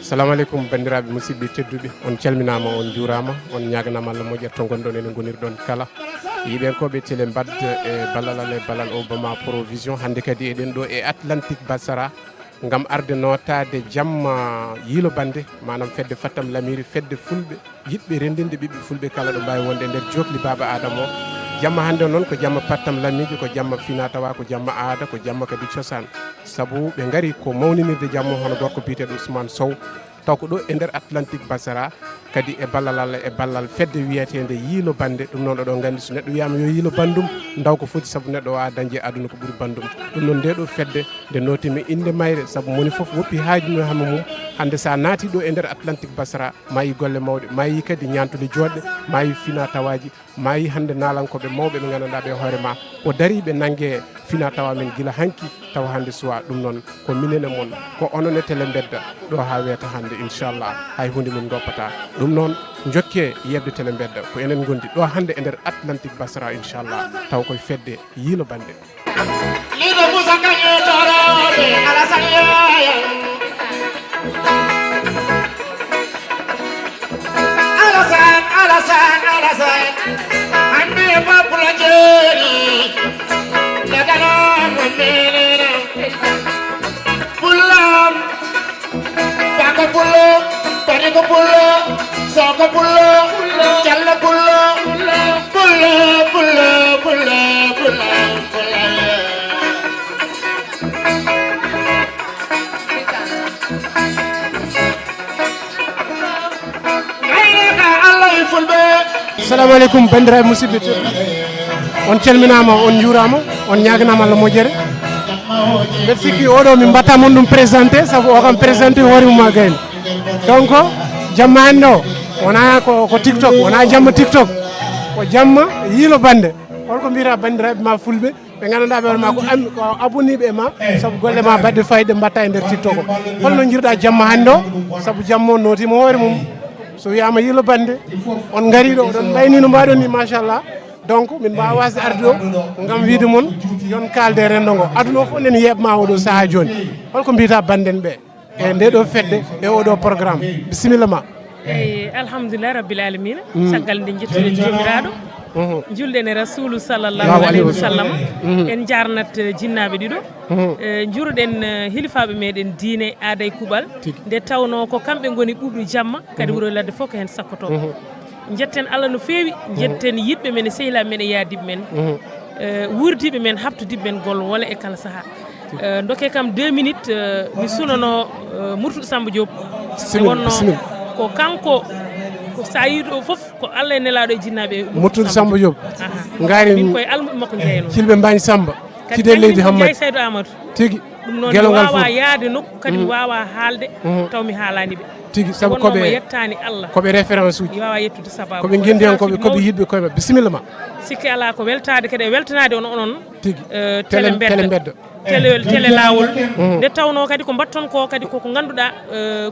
Assalamu alaikum bandiraɓe musidɓe tedduɓe on calminama on juurama on ñaganama Allah moƴƴata to gonɗon ene gonirɗon kala yiɓen koɓe Télé Mbedda e ballal e ballal Obama provision hande kadi eɗen ɗo e Atlantique Basara gam arde notade jamma Yiilo Bannde manam fedde Fattam Lamiri fedde fulɓe yiɗɓe rendinde ɓiɓɓe fulɓe kala ɗo mbawi wonde nder jokli baba Adama o jamma hande noon ko jamma Fattam Lamiji ko jamma fina tawa ko jamma aada ko jamma kadi cosaan saabu ɓe gari ko mawninirde jamma hono gorko biteɗo Ousmane Sow taw ko ɗo e nder Atlantique Basara kadi e ballal Allah e ballal fedde wiyetede Yiilo Bannde ɗum noon oɗo gandi so neɗɗo wiyama yo Yiilo Bandum ndaw ko foti saabu neɗɗo wawa dañde aduna ko ɓuuri bandum ɗum noon nde ɗo fedde nde notimi inde mayre saabu moni foof woppi haaju hama mum hande sa naati ɗo e nder Atlantique Basara ma yi golle mawɗe ma yi kadi ñantude joɗɗe ma yi fina tawaji ma yi hande nalankoɓe mawɓe ɓe gandanɗa ɓe hoore ma ko dariɓe nanggue fina tawa men guila hanki tawa hande suwa ɗum noon ko minene moon ko onon e Télé Mbedda ɗo ha wiyata hande inchallah hay hunde min goppata ɗum noon jokke yebde Télé Mbedda ko enen gondi ɗo hande e nder Atlantique Basara inchallah taw koye fedde Yiilo Bannde liɗo musa kaño toroɓe alasan yaya alasan hande papula jeeri daganon menena pullam baka pullo barigo pullo soko pullo jallo pullo pullo assalamu aleykum bandiraɓe musidɓe on calminama on juurama on ñaganama Allah moƴƴere mbeɗa sikki oɗo min mbatta mon ɗum présenté saabu o kam présenté hoore mum ma gayni donc jamma hande o wona ko TikTok wona jamma TikTok ko jamma Yiilo Bannde holko mbiyata bandiraɓe ma fulɓe ɓe gandanɗa ɓe ma ko abonniɓe e ma saabu golle ma baɗɗe fayida mbatta e nder TikTok o holno jiiruɗa jamma hande o saabu jamma o notima hoore mum so wiyama Yiilo Bannde on gari ɗo oɗon ɓayni no mbaɗon ni machallah donc min mbawa wasde arde ɗo gam wiide moon yon kalde rendo ngo aduna o fof nen yeɓma oɗo saaha joni holko mbiyata banden ɓe e nde ɗo fedde e oɗo programme bisimilla ma eyyi alhamdulillah rabbil alamina caggal nde jettuɗen jomiraɗo julɗen e rasulu sallllahu alayhi wa sallam en jarnat jinnaɓe ɗiɗo juuruɗen hilifaɓe meɗen diine aaday kuuɓal nde tawno ko kamɓe goni ɓuuɓi jamma kadi wuuro ladde fof ko hen sakkoto jetten Allah no feewi jetten yiɗɓe men e sehilaɓe men e yaadiɓe men wurdiɓe men habtudiɓe men gol wola e kala saaha dokke kam 2 minutes mi sunano Murtuɗo Samba Diop wonno ko kanko ko sa yiɗo o foof ko Allah e nelaɗo e jinnaɓe Murtuɗo Samba Diop ngari min koye almuɓe makko jeyno cilɓe mbañ Samba kide leydi Hammadi Seydou Amadou tigui ɗum noon mi wawa yaade nokku kadi mi wawa haalde taw mi haalani ɓe tigui saabu koɓe yettani Allah koɓe référence uji mi wawa yettude sababu koɓe guendi hen koɓe yiɗɓe koye mabɓe bisimilla ma sikki ala ko weltade kadi e weltanade on onon tigui Télé Mbedda télé lawol nde tawno kadi ko mbatton ko kadi koko ganduɗa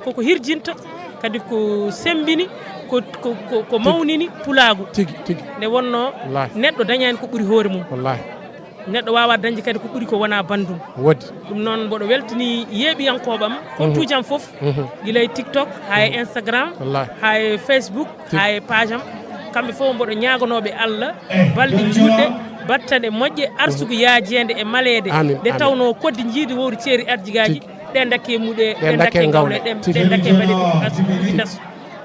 koko hirjinta kadi ko sembini ko mawnini pulagu tigui nde wonno neɗɗo dañani ko ɓuuri hoore mum wallahi neɗɗo wawa dañde kadi ko ɓuuri ko wona bandum wodi ɗum noon mboɗo weltani yeeɓiyankoɓam compte am foof guila e TikTok ha e Instagram ha e Facebook ha e page am kamɓe fof mboɗo ñaganoɓe Allah balɗe juutɗe battane moƴƴe arsugo yaajede e malede nde tawno kodde jiidi wowri ceeri arjigaji ɗe dakke muɗe ɗe dakke gawle ɗe dakke mbaɗe ɗi dasu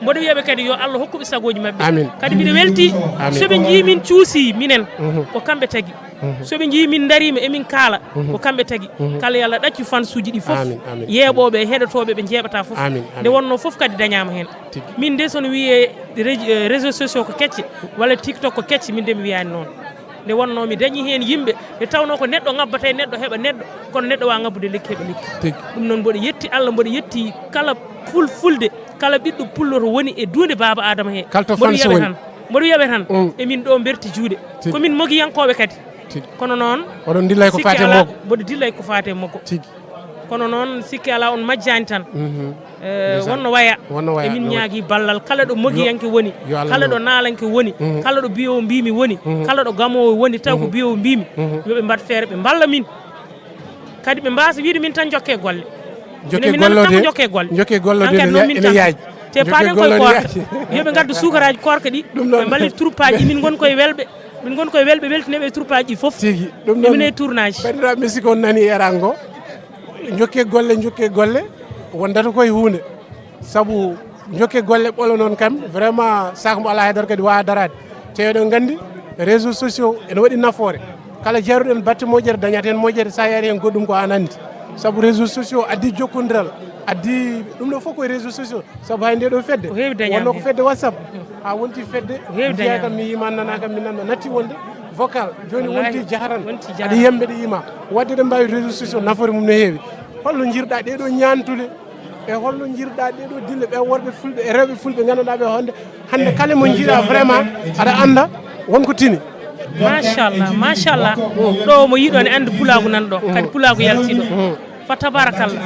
mboɗo wiyaɓe kadi yo Allah hokkuɓe sagoji mabɓe kadi mbiɗa welti soɓe jii min cuusi minen ko kamɓe tagui soɓe jii min darima emin kaala ko kamɓe tagui kala yo Allah ɗaccu fansuji ɗi foof yeeɓoɓe heɗotoɓe ɓe jeeɓata foof nde wonno foof kadi dañama hen min de sono wiye réseaux sociaux ko kecce walla TikTok ko kecce min de mi wiyani noon nde wonno mi dañi hen yimɓe nde tawno ko neɗɗo ngabbata e neɗɗo heeɓa neɗɗo kono neɗɗo wawa ngabbude lekki heeɓa lekki ɗum noon mboɗo yetti Allah mboɗo yetti kala fulfulde kala ɓiɗɗo pullo to woni e dunde baba Adama he mboɗo wiyaɓe tan emin ɗo berti juuɗe komin mogiyankoɓe kadi kono noon oɗon dillay ko fate moggo mboɗo dillay ko fate moggo kono noon sikki ala on majjani tan wonno waya emin ñaagui ballal kala ɗo mogiyanke woni kala ɗo naalanke woni kala ɗo biyowo mbimi woni kala ɗo gamowo woni taw ko biyowo mbimi yoɓe mbat feere ɓe balla min kadi ɓe mbasa wiide min tan jokke golle jokke gollode jokke gollode ene yaaji te paaden koye korka yoɓe gaddu sukaraji korka ɗi ɓe mballit troupaji min gon koye welɓe min gon koye welɓe weltineɓe troupaji ɗi foof tigi ɗum ɗon mine tournage bandiraɓe misiko on nani erango jokke golle wondata koye hunde saabu jokke golle ɓolo noon kam vraiment saka mo ala haydara kadi wawa darade te eɗen gandi réseaux sociaux ene waɗi nafoore kala jaruɗen batte moƴƴere dañata hen moƴƴere sa yaari hen goɗɗum ko an andi saabu réseaux sociaux addi jokkodiral addi ɗum ɗo fof koye réseaux sociaux saabu hay nde ɗo fedde wonno ko fedde whatsapp ha wonti fedde jiya kam mi yima nana kam mi nanno natti wonde vocal joni wonti jaharan aɗa yemɓe ɗe yima wadde ɗe mbawi réseaux sociaux nafoore mum no heewi holno jirɗa ɗeɗo ñantule e holno jirɗa ɗeɗo dille ɓe worɓe fulɓe e rewɓe fulɓe ganduɗa ɓe hande kala mo jiiɗa vraiment aɗa anda wonko tini machallah ɗo mo yiɗo ne andi pulagu nan ɗo kadi pulagu yaltiɗo fa tabarakallah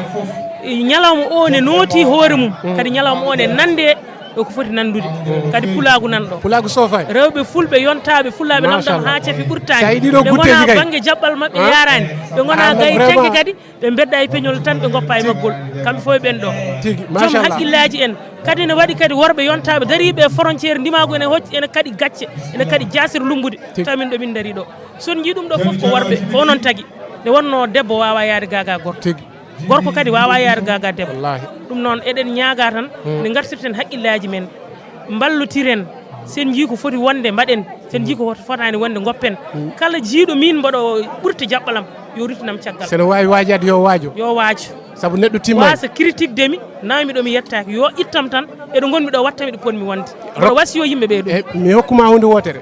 ñalawma o ne nooti hoore mum kadi ñalawma o ne nande ɗo ko foti nandude kadi pulagu nan ɗo pulagu sofani rewɓe fulɓe yontaɓe fullaɓe lamɗam ha cafi ɓurtani ɓe gona banggue jaɓɓal mabɓe yarani ɓe gona gayi tenke kadi ɓe bedda e peñol tan ɓe goppa e maggol kamɓe fo ɓen ɗo joom haqqillaji en kadi ne waɗi kadi worɓe yontaɓe dariɓe frontiére ndimago ene hocci ene kadi gacce ene kadi jasir lumbude tamin ɗo min dari ɗo son jii ɗum ɗo foof ko worɓe ko onon tagui nde wonno debbo wawa yaade gaga gorko gorko kadi wawa yaade gaga debbo ɗum noon eɗen ñaaga tan nde gartirten haqqillaji men ballotiren sen jii ko foti wonde mbaɗen sen jii ko fotani wonde goppen kala jiiɗo min mbaɗo ɓurti jaɓɓalam yo rutinam caggal sene wawi wajade yo waajo saabu neɗɗo timma wasa critique demi nawmi ɗo mi yettaki yo ittam tan eɗo gonmi ɗo wattami ɗo ponmi wonde oɗo wasiyo yimɓe ɓe ɗum mi hokkuma hunde wotere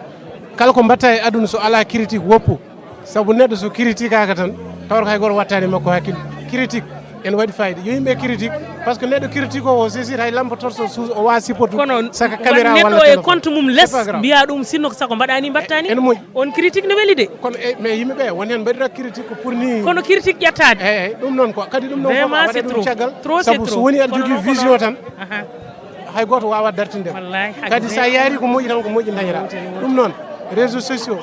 kala ko mbatta e aduna so ala critique woppu saabu neɗɗo so critique aka tan tawata ko hay goto wattani makko hakkille critique ene waɗi fayida yo yimɓe critique par ce que neɗɗo critique o sesir hay lampa torso suus o wawa sipportu saka caméra walla neɗɗo e compte mum less mbiya ɗum sinno ko sako mbaɗani mbattani ene moƴƴi on critique ne weeli de kono mais yimɓeɓe won hen mbaɗira critique ko pour ni kono critique ƴettade eyyi ɗum noon quoi kadi ɗum noon waɗa ɗum caggal trop saabu so woni aɗa jogui vision tan hay goto wawa dartinde kadi sa yaari ko moƴƴi tan ko moƴƴi dañira ɗum noon réseaux sociaux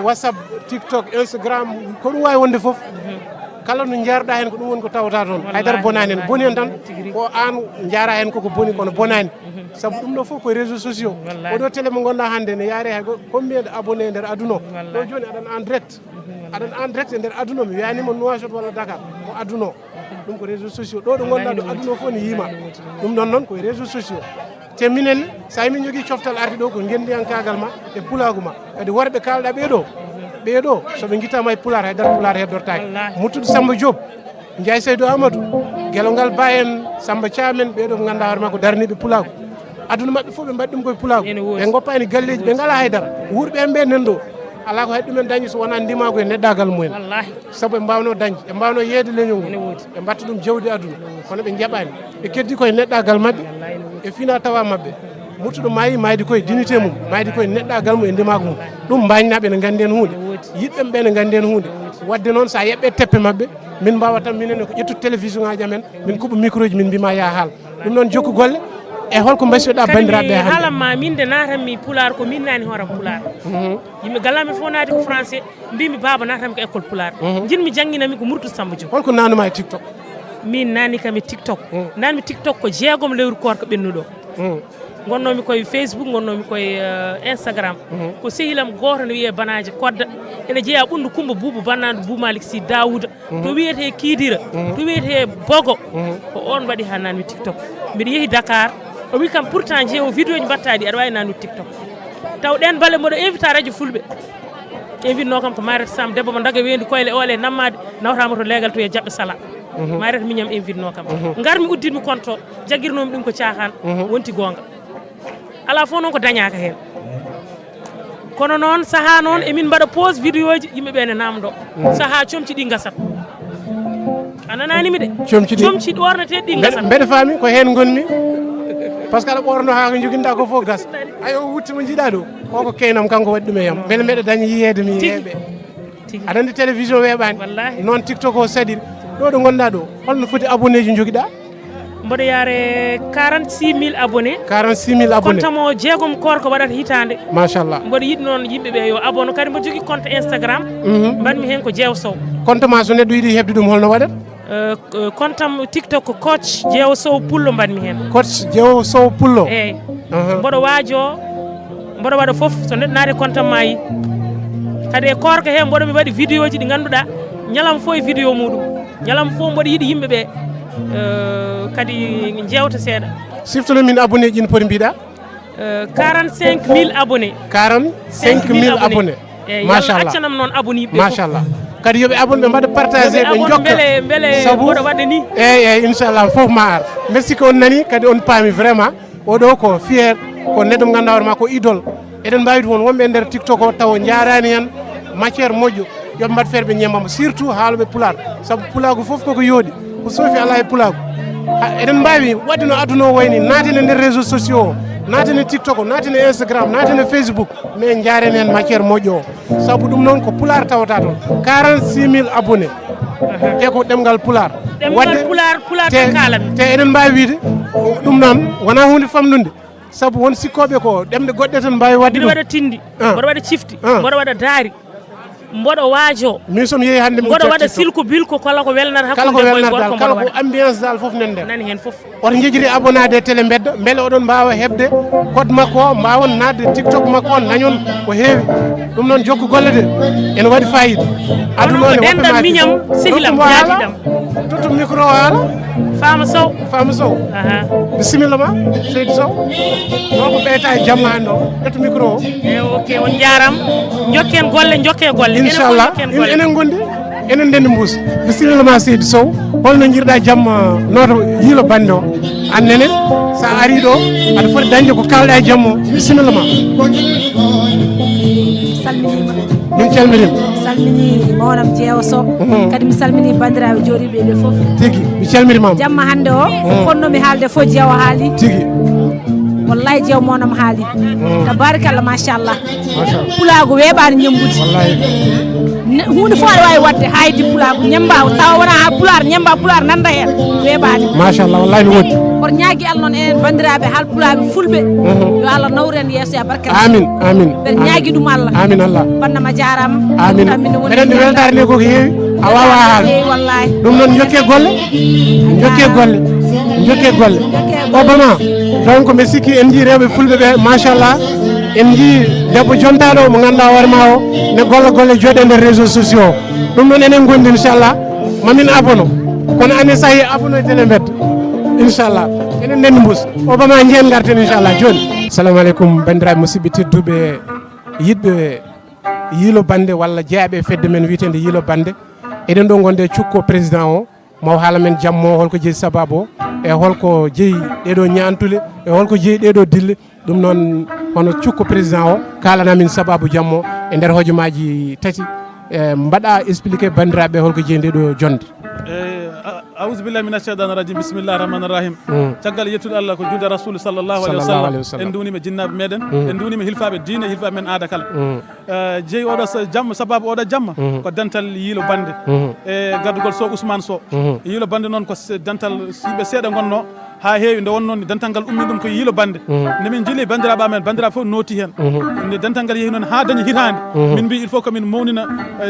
whatsapp tiktok instagram ko ɗum wawi wonde foof kala no jarɗa hen ko ɗum woni ko tawata toon haydara bonani hen boni hen tan ko an jara hen koko boni kono bonani saabu ɗum ɗo foof koye réseaux sociaux oɗo télé mo gonɗa hande ne yaare hay combien de abonné e nder aduna o ɗo joni aɗan en direct e nder aduna o mi wiyanima Nouakchott walla Dakar ko aduna o ɗum ko réseaux sociaux ɗo ɗo gonɗa ɗo aduna o fof ne yiima ɗum ɗon noon koye réseaux sociaux te minen sa min jogui coftal arde ɗo ko gendiyankagal ma e pulagu ma kadi worɓe kalɗa ɓeɗo soɓe guittama e pular haydara pular heddortaki muttude Samba Diop Ndiaye Seydou Amadou guelongal ba en Samba Thiamen ɓeɗo ko ganduɗa hoore makko daraniɓe pulagu aduna mabɓe fof ɓe mbaɗi ɗum koye pulagu ɓe goppani galleji ɓe ngala haydara wurɓe en ɓe nan ɗo ala ko haɗi ɗumen dañi so wona ndimago e neɗɗagal mumen saabu ɓe mbawno dañde ɓe mbawno yeede leñol ngol ɓe mbatta ɗum jawdi aduna kono ɓe jaɓani ɓe keddi koye neɗɗagal mabɓe e fina tawa mabɓe muttuɗo maydi koye dignité mum maydi koye neɗɗagal mum e ndimago mum ɗum mbañnaɓe ne gandi hen hunde yiɗɓe ɓe ne gandi hen hunde wadde noon sa yeɓɓe teppe mabɓe min mbawa tan minenne ko ƴettude télévision ngaji amen min kuɓa micro ji min mbima ya haal ɗum noon jokku golle e holko mbasiyoɗa bandiraɓe hande haalamma min de natanmi pular ko min nani hooram pular yimɓe galami fof naati ko français mbimi baba natanmi ko école pular jinmi jangguinami ko Murtou Samba Diop holko nanuma e tiktok min nani kam e tiktok nanmi tiktok ko jeegom lewru korko ɓennuɗo gonnomi koye Facebook gonnomi koye Instagram ko sehilam goto ne wiye banaji kodda ene jeeya ɓundu Coumba Boubou bannadu Boumalik Sy Daouda to wiyete Kidira to wiyete Bogo ko on waɗi ha nanmi TikTok mbiɗa yeehi Dakar o wi kam pourtant jeewo vidéo ji mbattaɗi aɗa wawi nanmi TikTok taw ɗen balle mboɗo invita radio fulɓe invitno kam ko Mariata Sam debbo mo daga wendi koyle ole nammade nawtama to leegal to e jaɓɓe sala Mariata miñam invitno kam garmi udditmi compte o jagguirnomi ɗum ko caahan wonti gonga ala fof noon ko dañaka hen kono noon saaha noon emin mbaɗa pause vidéo ji yimɓeɓe ne namdo saaha comci ɗi gasat a nananimi de comci ɗi ornete ɗi gasat mbeɗa faami ko hen gonmi par ce que aɗa ɓorno ha ko joguinɗa ko fof gas ayo wutti mo jiiɗa ɗo koko keynam kanko waɗi ɗum e yam beele mbeɗa daña yiyede mi yeeɓe aɗa andi télévision weeɓani noon TikTok o saɗiri ɗo ɗo gonɗa ɗo holno foti abonné ji joguiɗa mboɗo yaare 46 000 abonnés 46 000 abonnés compte mo jeegom korko waɗata hitande machallah mboɗo yiɗi noon yimɓeɓe yo abonné kadi mboɗo jogui compte Instagram mbanmi hen ko Jeew Sow compte ma so neɗɗo yiiɗi hebde ɗum holno waɗat kontam TikTok ko coach Jeewo Sow Pullo mbanmi hen coach Jeewo Sow Pullo eyyi mboɗo waajo mboɗo waɗa foof so neɗɗo naati kontam ma yi kadi e korka he mboɗo mi waɗi vidéo ji ɗi ganduɗa ñalam fo e vidéo muɗum ñalam fo mboɗo yiiɗi yimɓeɓe kadi jewta seeɗa siftano min abonné ji no poti mbiɗa 45 000 abonnés 45 000 abonnés machallah accanam noon abonné ɓe machallah kadi yoɓe abonné ɓe mbaɗa partagé ɓe jokka beele sabu mboɗo waɗa ni eyyi inchallah foof ma ar merci ko on nani kadi on paami vraiment oɗo ko fier ko neɗɗo mo ganduɗa hoorema ko idole eɗen mbawi toon wonɓe e nder TikTok o taw jarani hen matiére moƴƴo yoɓe mbaɗ feere ɓe ñemmamo surtout haaloɓe pular saabu pulagu foof koko yooɗi ko soofi ala e pulagu eɗen mbawi wadde no aduna o wayni naatine nder réseaux sociaux o naatine TikTok o naatine Instagram naatine Facebook mais jaren hen matiére moƴƴo o saabu ɗum noon ko pular tawata toon 46 000 abonnés te ko ɗemgal pular wadde pular te kalan te eɗen mbawi wiide ɗum noon wona hunde famnude saabu won sikkoɓe ko ɗemɗe goɗɗe tan mbawi wadde mboɗo waɗa tindi mboɗo waɗa cifti mboɗo waɗa daari mboɗo waajo min somi yeehi hannde mboɗo waɗa silko bilko kala ko welnata kala ko welnata kala ko ambiance dal fof nen nder nani hen fof oto jejjiri abonnade e télé mbedda beele oɗon mbawa hebde code makko o mbawon nadde TikTok makko o dañon ko heewi ɗum noon jokku golle de ene waɗi fayida aduna one denɗam miñam sehilam jaadiɗam tutto micro o haala Fama Sow bisimilla ma Seydou Sow non ko ɓeyta e jamma hannde o ƴettu micro o ok on jaram jokken golle inchallah enen gondi enen ndendi mbuus bisimilla ma Seydou Sow holno jiiruɗa jamma noto Yiilo Bannde o annene sa ari ɗo aɗa foti dañde ko kalɗa e jamma o bisimilla ma salminima min calminima salmini mawnam Jeewo Sow kadi mi salmini bandiraɓe jooɗiɓe ɓe foof tigui mi calminimama jamma hannde o fonnomi haalde fof Jeewo haali tigui wallahi Jeewo mawnam haali tabarakallah machallah machallah pulago weeɓani ñambude wallahi hunde fof aɗa wawi wadde haydi pulago ñamba tawa wona ha pular ñamba pular nanda hen weeɓani machallah wallahi no woɗɗi oto ñaagui Allah noon enen bandiraɓe halpulaɓe fulɓe yo Allah nawren yesso ya barka amin mbeɗa ñaagui ɗum Allah amin Allah bannama jarama amin eɗen weltare nde koko heewi a wawa haal wallahi ɗum noon jokke golle Obama donc mi sikki en jii rewɓe fulɓe ɓe machallah en jii debbo jontaɗo mo ganduɗa hoorema o ne golle jooɗe nder réseaux sociaux ɗum noon enen gondi inchallah mamin abono kono ane saahi abono e Télé Mbedda inchallah enen ndendi mbus Obama jeen garten inchallah joni assalamu aleykum bandiraɓe musidɓe tedduɓe yiɗɓe Yiilo Bannde walla jeeyaɓe fedde men witende Yiilo Bannde eɗen ɗo gonde cukko président o maw haala men jammo holko jeeyi sababu o e holko jeeyi ɗeɗo ñantule e holko jeeyi ɗeɗo dille ɗum noon hono cukko président o kalanamin sababu jammo e nder hojomaji tati mbaɗa expliqué bandiraɓe holko jeeyi ndeɗo jonde aousubillahi mina cheytani rajim bisimillahi rahmani rahim caggal yettude Allah ko julde rasulu sallllahu alayhi wa sallam en duwnima jinnaɓe meɗen en duwnima hilfaɓe diine hilfaɓe men aada kala jeeyi oɗo jamma sababu oɗo jamma ko dental Yiilo Bannde e gardugol Sow Ousmane Sow Yiilo Bannde noon ko dental yimɓe seeɗa gonno ha heewi nde wonnoon dental ngal ummi ɗum ko Yiilo Bannde nde min jili bandiraɓe amen bandiraɓe fof nooti hen nde dental ngal yeehi noon ha dañi hitande min mbi il faut que min mawnina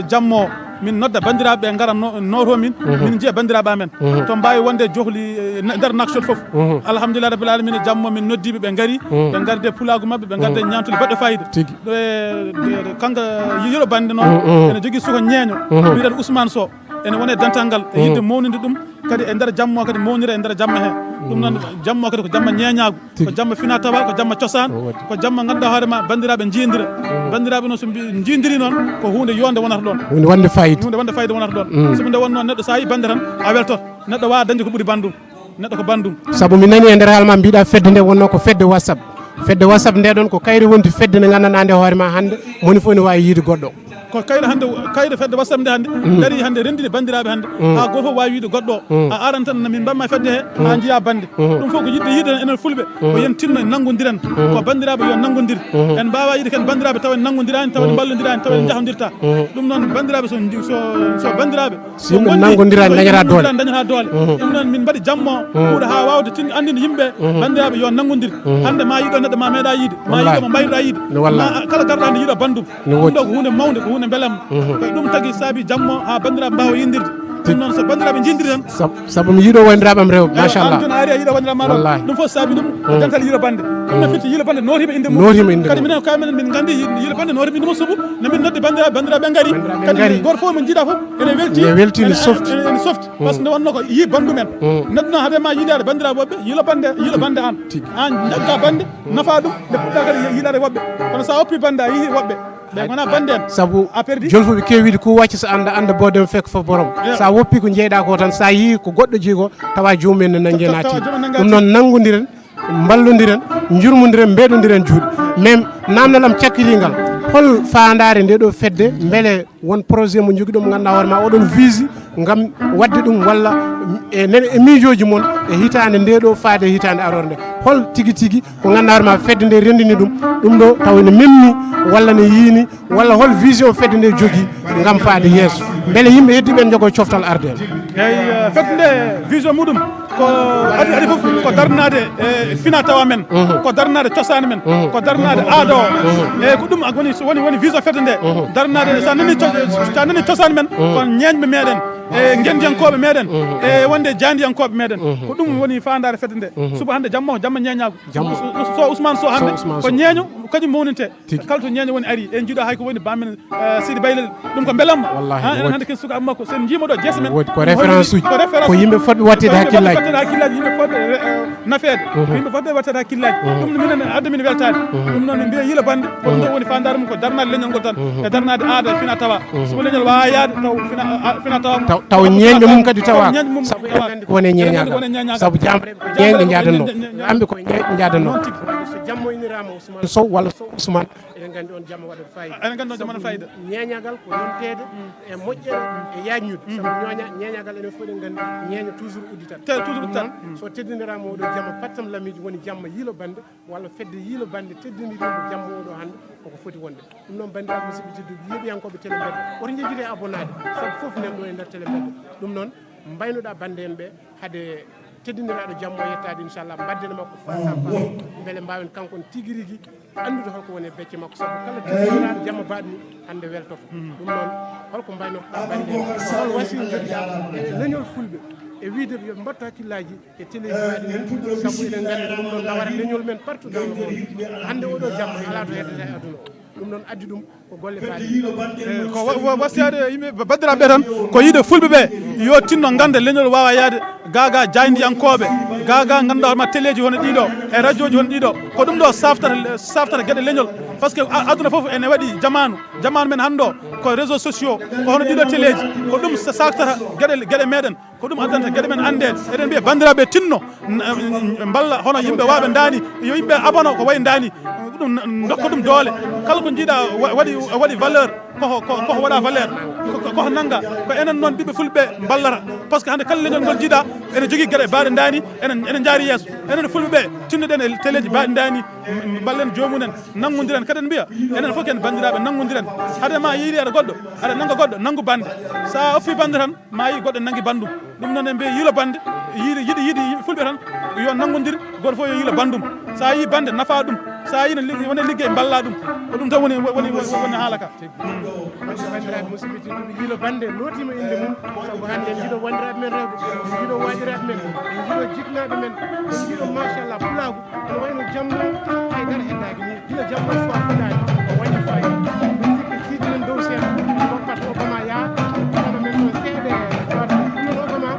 jammo min nodda bandiraɓe ɓe gara noto min jiiya bandiraɓe amen to mbawi wonde johli nder Nouakchott foof alhamdulillah rabbil alamin jammo min noddiɓe ɓe gaari ɓe garde pulagu mabɓe ɓe garde ñantule baɗɗo fayida kanko Yiilo Bannde noon ene jogui suko ñeeño mbiɗen Ousmane Sow ene wone dental ngal e yidde mawnide ɗum kadi e nder jammo kadi mawnira e nder jamma he ɗum noon jammo kadi ko jamma ñeeñagu ko jamma fina tawa ko jamma cosaan ko jamma ganduɗa hoorema bandiraɓe jiidira bandiraɓe noon so jiidiri noon ko hunde yonde wonata ɗon hunde wonde fayida wonata ɗon somi nde wonno neɗɗo sa yi bande tan a weltoto neɗɗo wawa dañde ko ɓuuri bandum neɗɗo ko bandum saabu mi nani e nder haalma mbiɗa fedde nde wonno ko fedde WhatsApp nde ɗon ko kayri wonti fedde nde gandanɗa nde hoorema hande moni fof ne wawi yiide goɗɗo ko kayre fedde WhatsApp nde hande dari hande rendini bandiraɓe hande ha goto fof wawi wiide goɗɗo o a aran tan min mbamma fedde he ha jiiya Bannde ɗum fof ko yidde yiiden enen fulɓe ko yen tinno nanggodiren ko bandiraɓe yo nanggodir en mbawa yiide ken bandiraɓe tawa en nanggodirani tawa en ballodirani tawa en jahodirta ɗum noon bandiraɓe so bandiraɓe yimɓe nanggodirani dañata doole ɗum noon min mbaɗi jammo ɓuuɗo ha wawde andinde yimɓe bandiraɓe yo nanggodir hande ma yiiɗo neɗɗo ma meeɗa yiide ma yiiɗo mo mbayruɗa yiide kala garɗa nde yiiɗo bandum ɗum ɗo ko hunde mawde ko hunde beelam koye ɗum tagui saabi jammo ha bandiraɓe mbawa yindirde ɗum noon so bandiraɓe jindiri tan saabu mi yiiɗo wondiraɓam rewɓe machallah an ari a yiiɗo wondiraɓe maɗo ɗum fof saabi ɗum dental Yiilo Bannde ɗum no fitti Yiilo Bannde notima inde mum kadi minen kamen min gandi Yiilo Bannde notima inde mum suuɓu no min nodde bandiraɓe gari kadi goto fof mo jiiɗa fof ene welti ene softi par ce que nde wonno ko yi bandumen neɗɗo haadema yiidade bandiraɓe woɓɓe Yiilo Bannde an jagga bande nafa ɗum nde puɗɗa kadi yiiɗade woɓɓe kono sa oppi bande a yii woɓɓe ɓe gona bande en saabu jolfuɓe kewiide ko wacca so anda bodem fekk fof borom sa woppi ko jeyɗa ko tan sa yii ko goɗɗo jii ko tawa jomumen ne nanggue naati ɗum noon nanggodiren ballodiren jurmodiren mbeɗodiren juuɗe même namdalam cakkitigal hol fandare nde ɗo fedde beele won projet mo jogui ɗum ganduɗa hoorema oɗon vise gam wadde ɗum walla e miijoji moon e hitande nde ɗo faade hitande arore nde hol tigui ko ganduɗa hoorema fedde nde rendini ɗum ɗo taw ne memni walla ne yiini walla hol vision fedde nde jogui gam faade yesso beele yimɓe heddiɓe en jogo coftal arde en eyyi fedde nde vision muɗum ko adi fof ko darnade e fina tawa men ko darnade cosaan men ko darnade aada o e ko ɗum woni vision fedde nde darnade sa nani cosaan men ko ñeñɓe meɗen e gendiyankoɓe meɗen e wonde jandiyankoɓe meɗen ko ɗum woni fandare fedde nde suba hande jamma ñeñago so Ousmane so hande ko ñeño kañum mawninte kala to ñeño woni ari en jiiɗo hay ko woni bammen Sidi Baylel ɗum ko belamma en hande ken suka makko sen jiimoɗo jeese men ko référence uji ko yimɓe fodɓe wattede hakkillaji yimɓe fodɓe nafede yimɓe fodɓe wattede hakkillaji ɗum minen adda min weltade ɗum noon mbiya Yiilo Bannde ko ɗum ɗo woni fandare mum ko darnade leñol ngol tan e darnade aada fina tawa sobo leñol wawa yaade taw fina tawa taw ñeñɓe mum kadi tawa saabu en andi ko wone ñeñagal saabu jamreɓe ko ñeñɓe jadanno amɓe ko ñeñɓe jadanno so jammo inirama Ousmane Sow walla Sow Ousmane eɗen gandi on jamma waɗat fayida eɗen gandi on jamma fayida ñeñagal ko yontede e moƴƴere e yajñude saabu ñeñagal enen fof eɗen gandi ñeña toujours udditat toujours udditat so teddinirama oɗo jamma pattam lamiji woni jamma Yiilo Bannde walla fedde Yiilo Bannde teddinirimo jamma oɗo hande koko foti wonde ɗum noon bandiraɓe musidɓe tedduɓe yeeɓiyankoɓe Télé Mbedda woto jejjide abonnade saabu foof nen ɗo e nder Télé Mbedda ɗum noon mbaynoɗa bande en ɓe haade teddiniraɗo jammo yettade inchallah baddene makko face à face beele mbawen kankon tigui rigui andude holko woni becce makko saabu kala teddiniraɗo jamma baɗni hande weltoto ɗum noon holko mbaynotoɗa bande hol wasino joguiɗa leñol fulɓe e wiide yo mbattu hakkillaji e téléji maɗi men saabu eɗen gandi ɗum ɗon nawara leñol men partout dans le monde hande oɗo jamma ala to heddete e aduna o ɗum noon addi ɗum ko golle baɗe ko wasiyade yimɓe bandiraɓe tan ko yiide fulɓe ɓe yo tinno ganda leñol wawa yaade gaga jayndiyankoɓe gaga ganduɗa hoorema téléji hono ɗiɗo e radio ji hono ɗiɗo ko ɗum ɗo saftata gueɗe leñol par ce que aduna foof ene waɗi jamanu men hande o ko réseaux sociaux ko hono ɗiɗo téléji ko ɗum saftata gueɗe meɗen ko ɗum addanta gueɗe men andede eɗen mbiya bandiraɓe tinno balla hono yimɓe waɓe dani yo yimɓe abono ko wayi dani ɗum dokka ɗum doole kala ko jiiɗa waɗi valeur koko waɗa valeur koko nanga ko enen noon ɓiɓɓe fulɓe ballata par ce que hande kala leñol ngol jiiɗa ene jogui gueɗe baɗe dani enen jaari yesso enen fulɓe ɓe tinnoɗen e téléji baɗe dani ballen jomumen nanggodiren kadi en mbiya enen fof ken bandiraɓe nanggodiren haade ma yiiɗi aɗa goɗɗo aɗa nangga goɗɗo nanggu bande sa oppi bande tan ma yi goɗɗo nangui bandum ɗum noon en mbiya Yiilo Bannde yiiɗi fulɓe tan yo nanggodir goto fof yo Yiilo bandum sa yi bande nafa ɗum sa yi wone ligguey balla ɗum ko ɗum tan woni haala ka bandiraɓe musidɓe tedduɓe Yiilo Bannde notima inde mum saabu hande en jiiɗo wandiraɓe men rewɓe en jiiɗo wajiraɓe men en jiiɗo jiknaɓe men en jiiɗo machallah pulagu ene wayno jamma haydara heddaki ni gila jamma so a fuɗani o wañi fayi min sikki siidinen dow sen moppat Obama yaa kono men ɗo seeɗe jooɗa ɗum Obama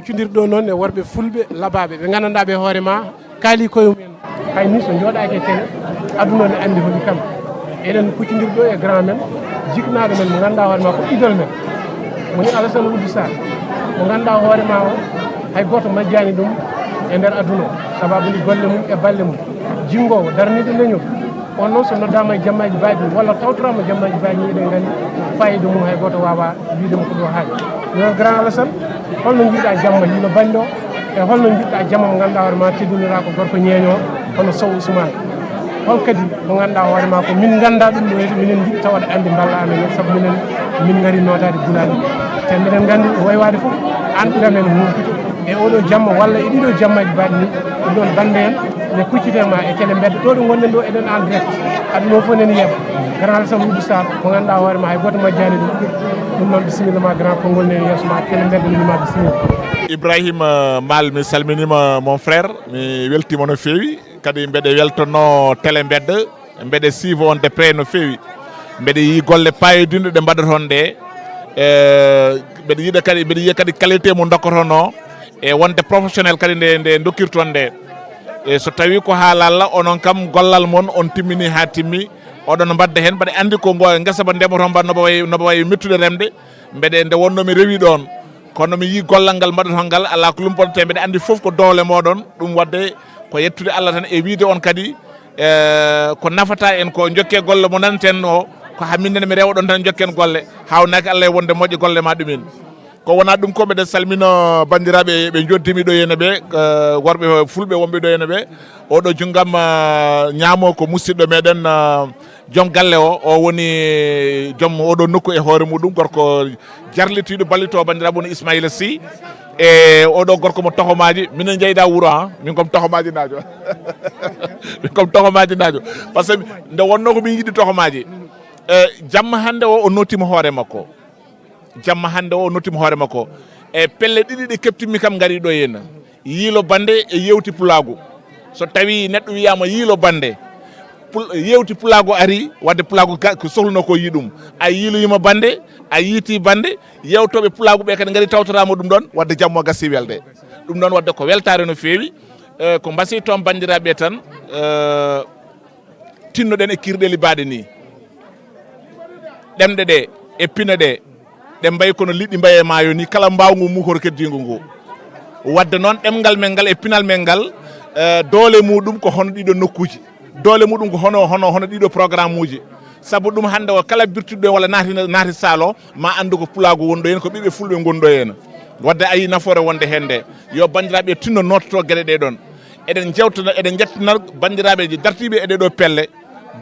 kuccodirɗo noon e worɓe fulɓe labaɓe ɓe gandanɗa ɓe hoore ma kaali koye mumen hay ni so jooɗaki e télé aduna ne andi holi kam eɗen kuccodirɗo e grand men jiknaɗo men mo ganduɗa hoore ma ko idole men woni Alassane Ould Sarr mo ganduɗa hoore ma o hay goto majjani ɗum e nder aduna o sababude golle mum e balle mum jingowo darnide leñol on noon so noddama e jammaji mbaɗi walla tawtorama jammaji mbaɗi eɗen gandi fayida mum hay goto wawa widemo ko ɗo haaɗi non grand Alassane holno jiiɗa jamma Yiilo Bannde o e holno jiɗɗa jamma mo ganduɗa hoore ma teddunira ko gorko ñeeño hono Sow Ousmane hol kadi mo ganduɗa hoore ma ko min ganda ɗum ɗo hede minen jiɗi tawade andi balla amen saabu minen min gari notade gulani te minen gandi waywade foof an ɓuramen humputo e oɗo jamma walla e ɗiɗo jammaji mbaɗi ni ɗum ɗon Bannde en ne kuccitema e Télé Mbedda ɗo ɗo gonɗen ɗo eɗen en direct aduna o fof nen yeeɓa grand Alassane Ould Sarr mo ganduɗa hoore ma hay goto majjani ɗum noon bisimilla ma grand konngol ne yeeso ma Télé Mbedda minima bisimilla Ibrahima Mal mi salminima mon frère mi weltima no feewi kadi mbeɗe weltono Télé Mbedda mbeɗe suive on de près no feewi mbeɗe yi golle payodinde ɗe mbaɗaton ɗe mbeɗe yiiya kadi qualité mo dokkotono e wonde professionnel kadi nde dokkirton nde e so tawi ko haala Allah onon kam gollal mon on timmini ha timmi oɗon mbadda hen mbaɗe andi ko guesa ba ndemoto mba noba wayi mettude remde mbeɗe nde wonno mi rewi ɗon kono mi yi gollal ngal mbaɗaton ngal ala ko lumpoɗote mbeɗe andi foof ko doole moɗon ɗum wadde ko yettude Allah tan e wiide on kadi ko nafata en ko jokke golle mo nanten o ko hamminen mi rewɗon tan jokken golle hawnaki Allah e wonde moƴƴe golle ma ɗumen ko wona ɗum ko mbeɗen salmino bandiraɓe ɓe joddimi ɗo henne ɓe worɓe fulɓe wonɓe ɗo henne ɓe oɗo junggam ñaamo ko musidɗo meɗen joom galle o woni joom oɗo nokku e hoore muɗum gorko jarlitiɗo ballito bandiraɓe woni Ismaïla Sy e oɗo gorko mo tohomaji minen jeyda wuuro ha min kom tohomaji najo min kom tohomaji najo par ce que nde wonno ko min yiɗi tohomaji jamma hande o notima hoore makko jamma hande o notima hoore makko e pelle ɗiɗi ɗe keptimi kam gari ɗo henna Yiilo Bannde e yewti pulagu so tawi neɗɗo wiyama Yiilo Bannde yewti pulagu ari wadde pulagu ko sohluno ko yiɗum a yiiloyima Bannde a yiiti Bannde yewtoɓe pulagu ɓe kadi gari tawtorama ɗum ɗon wadde jammo gasi welde ɗum ɗon wadde ko weltare no feewi ko mbasi toon bandiraɓe tan tinnoɗen e kirɗeli baɗe ni ɗemɗe ɗe e pina ɗe ɗe mbayi kono liɗɗi mbaye e maayo ni kala mbawgu mukoro keddigo ngu wadde noon ɗemgal men ngal e pinal men ngal doole muɗum ko hono ɗiɗo nokkuji doole muɗum ko hono ɗiɗo programme uji saabu ɗum hande o kala birtuɗo walla naati salo ma andu ko pulago wonɗo hen ko ɓiɓe fulɓe gonɗo hen wadde ayi nafoore wonde hen nde yo bandiraɓe tinno nottoto gueɗe ɗe ɗon eɗen jewtana eɗen jettinar bandiraɓe dartiɓe e ɗeɗo pelle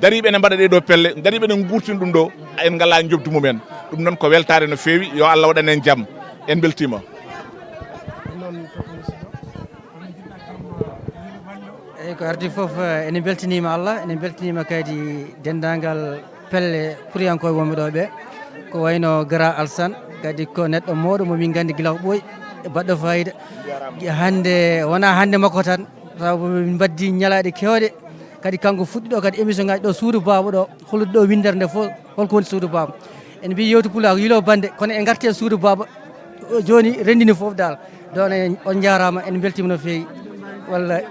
dariɓe ene mbaɗa ɗeɗo pelle dariɓe ene gurtin ɗum ɗo en ngala jobdu mumen ɗum noon ko weltare no feewi yo Allah waɗan en jaam en beltima eyyi ko ardi foof ene beltanima Allah ene beltanima kadi dendagal pelle puriyankoye wonɓe ɗo ɓe ko wayno Gara Alassane kadi ko neɗɗo mawɗo momin gandi guila ko ɓooyi e baɗɗo fayida hande wona hande makko tan sabu min mbaddi ñalaɗe kewɗe kadi kanko fuɗɗi ɗo kadi émission ngaji ɗo suudu baba ɗo hollude ɗo windere nde fof holko woni suudu baba en mbi yewti pulaar Yiilo Bannde kono en garti e suudu baba joni rendini foof dal don on jarama en beltima no fewi wallay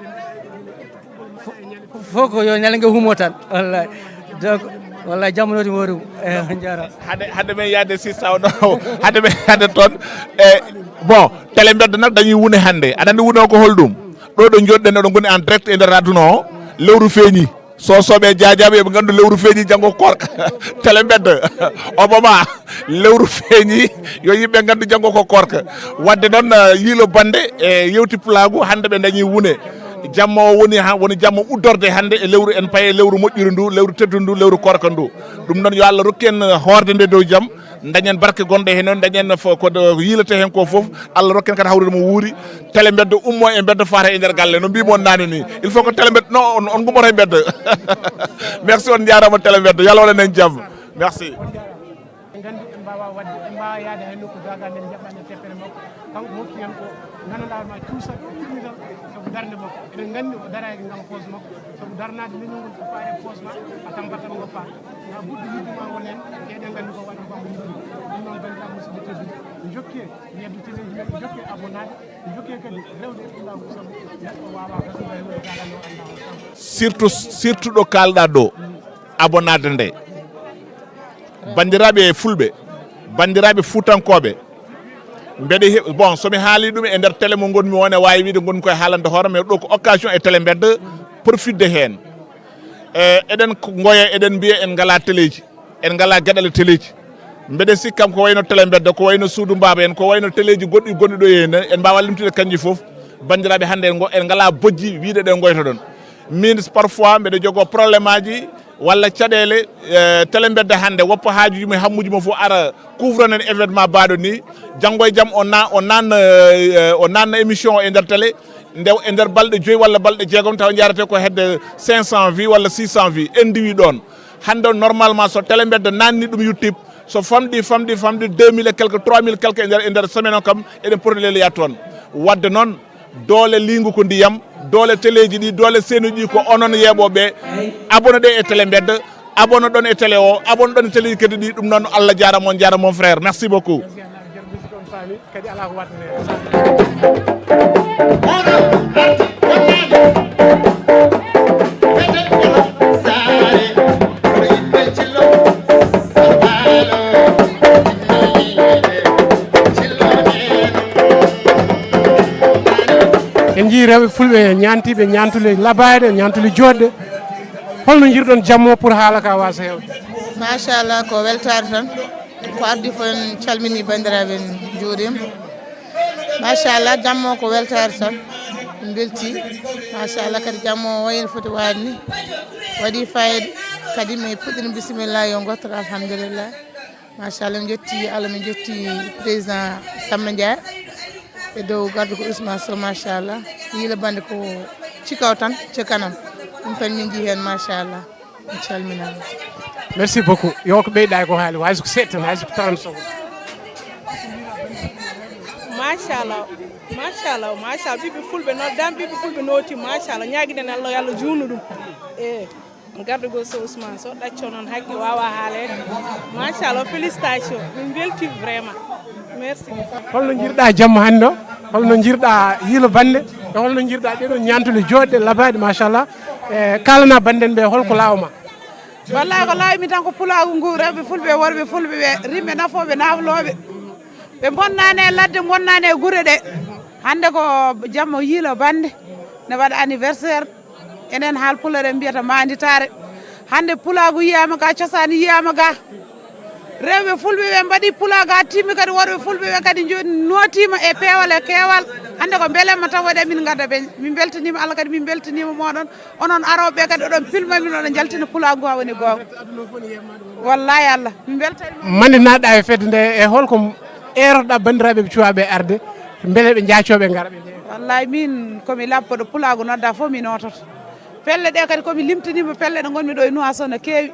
fof ko yo ñalnge humo tan wallay donc wallay jammonoti moɗum on jarama hade men yaade sista ɗo hade toon bon Télé Mbedda nak dañuy wune hande aɗa andi wune o ko holɗum ɗo ɗo joɗɗen oɗo goni en direct e nder aduna o lewru feeñi sosoɓe jajaɓe ɓe gandu lewru feeñi janggo korka Télé Mbedda obama lewru feeñi yo yimɓe gandu janggo ko korka wadde noon Yiilo Bannde e yewti pulagu hande ɓe dañi wune jamma o woni jamma uddorde hande e lewru en paye lewru moƴƴuru ndu lewru teddu ndu lewru korka ndu ɗum noon yo Allah rokki en horde nde dow jaam dañen barke gonɗe hen noon dañen ko yiilete hen ko foof Allah rokken kadi hawrude mo wuuri Télé Mbedda ummo e Mbedda fata e nder galle no mbimon nane ni il faut que Télé Mbedda non on gummoto e Mbedda merci on jarama Télé Mbedda yalla waɗan en jaam merci gandi en mbawa wadde en mbawa yaade hay nokku gaga men jaɓɓande teppere makko kanko hokki en ko gandanɗa ma cuusa timmital sabu darde makko eɗen gandi o daraki ngam poos makko sabu darnade leñolngol ko faare poos ma a tampatan ngo fa na ɓurɗo yidduma won hen eɗen gandi ko waɗi ko yiɗɗum ɗum noon bandiraɓe musidɓe tedduɓe jokke yedde téléji men jokke abonnade surtout ɗo kalɗa ɗo abonade nde bandiraɓe fulɓe bandiraɓe fuutankoɓe mbeɗe bon somi haali ɗum e nder télé mo gonmi wone wawi wiide gonmi koye haalande hoore mais ɗo ko occasion e Télé Mbedda profitde hen eɗen goya eɗen mbiya en ngala téléji en ngala gueɗale téléji mbeɗen sikkam ko wayno Télé Mbedda ko wayno suudu mbaba en ko wayno téléji goɗɗi gonɗi ɗo henna en mbawa limtude kanji foof bandiraɓe hannde en ngala bojji wiide ɗen goyta ɗon min parfois mbeɗa jogo probléme aji walla caɗele Télé Mbedda hannde woppa haajuji mum hammuji mum fof ara couvranen événement mbaɗo ni janggo e jaam o nanna émission o e nder télé nde e nder balɗe 5 walla balɗe 6 taw jarate ko hedde 500 vues walla 600 vues en diwi ɗon hannde normalement so Télé Mbedda nanni ɗum YouTube so famɗi 2000 et quelque 3000 quelque e nder semaine o kam eɗen poti leleya toon wadde noon doole lingu ko ndiyam doole téléji ɗi doole senuji ɗi ko onon yeɓoɓe abonné ɗe e Télé Mbedda abonné ɗon e télé o abonné ɗon e téléji kadi ɗi ɗum noon Allah jarama on jarama mon frère merci beaucoup en jii rewɓe fulɓe ñantiɓe ñantule labade ñantule joɗɗe holno jirɗon jammo pour haala ka wasa hewde machallah ko weltare tan ko ardi fo en calmini bandiraɓe en juurima machallah jammo ko weltare tan en belti machallah kadi jammo wayno foti wade ni waɗi fayida kadi mi puɗɗino bisimillah yo gottoto alhamdulillah machallah mi jetti Allah mi jetti président Samba Ndiaye e dow gardu ko Ousmane Sow machallah Yiilo Bannde ko cikaw tan ci kanam ɗum tan min jii hen machallah mi calminama merci beaucoup yo ko ɓeyɗa ko haali hayso ko seeɗa tan hayso ko 30 secondes machallah ɓiɓɓe fulɓe noddama ɓiɓɓe fulɓe nooti machallah ñaguiɗen Allah yo Allah juutnu ɗum gardugo so Ousmane Sow ɗacco noon haqqe wawa haalede machallah félicitation min belti vraiment merci holno jirɗa jamma hannde o holno jirɗa Yiilo Bannde e holno jirɗa ɗeɗon ñantule joɗɗe labaɗe machallah e kalana banden ɓe holko lawma wallahi ko lawmi tan ko pulagu ngu rewɓe fulɓe worɓe fulɓe ɓe rimɓe nafoɓe nawloɓe ɓe bonnani e ladde bonnani e guure ɗe hande ko jamma Yiilo Bannde ne waɗa anniversaire enen haal pulare mbiyata manditare hande pulagu yiyama ga cosani yiyama ga rewɓe fulɓe ɓe mbaɗi pulaga timmi kadi worɓe fulɓe ɓe kadi notima e peewal e keewal hande ko beelemma tan waɗi min gadda ɓe min beltanima Allah kadi min beltanima moɗon onon aroɓe kadi oɗon pilma min oɗon jaltina pulagu ha woni gonga wallahi Allah min beltani mande naɗɗa e fedde nde e holko eroɗa bandiraɓe ɓe cuwaɓe arde beele ɓe jaacoɓe gara ɓe wallahi min komi labboɗo pulagu nodda fof mi nototo pelle ɗe kadi komi limtanima pelle ɗe gonmi ɗo e Nouakchott no keewi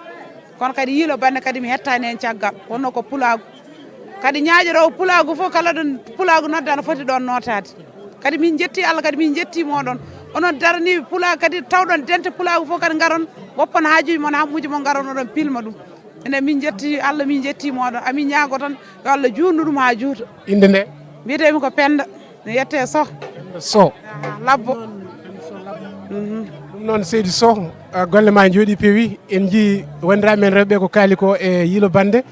kono kadi Yiilo Bannde kadi mi hettani hen caggal wonno ko pulagu kadi ñaaƴorowo pulagu fof kala ɗo pulagu nodda no foti ɗon notade kadi min jetti Allah kadi min jetti moɗon onon daraniɓe pulagu kadi tawɗon dente pulagu fof kadi garon woppon haajuji mon hammuji mon garon oɗon pilma ɗum enen min jetti Allah min jetti moɗon amin ñaago tan yo Allah juutnu ɗum ha juuta inde nde mbiyetemi ko Penda ne yette Sow labbo ɗum noon seydi Sow golle ma jooɗi peewi en jii wandiraɓe men rewɓe ko kaali ko e Yiilo Bannde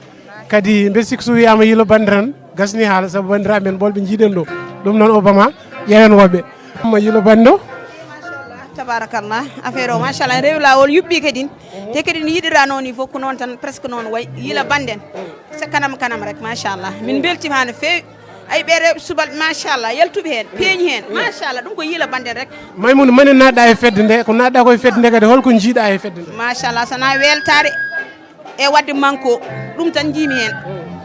kadi mbeɗa sikki so wiyama Yiilo Bannde tan gasni haala saabu wandiraɓe men ɓolɓe jiiɗen ɗo ɗum noon Obama ƴeewen woɓɓe Yiilo Bannde o tabarakallah affaire o machallah rewi lawol yuɓɓi kadi te kadi no yiɗira noon ni fof ko noon tan presque noon way Yiilo Bannde en so kanam rek machallah min beltima ha no fewi ay ɓe rewɓe subalɓe machallah yaltuɓe hen peeñi hen machallah ɗum ko Yiilo Bannde rek Maymouna mane naɗɗa e fedde nde ko naɗɗa koye fedde nde kadi holko jiiɗa e fedde nde machallah sona weltare e wadde manko ɗum tan jiimi hen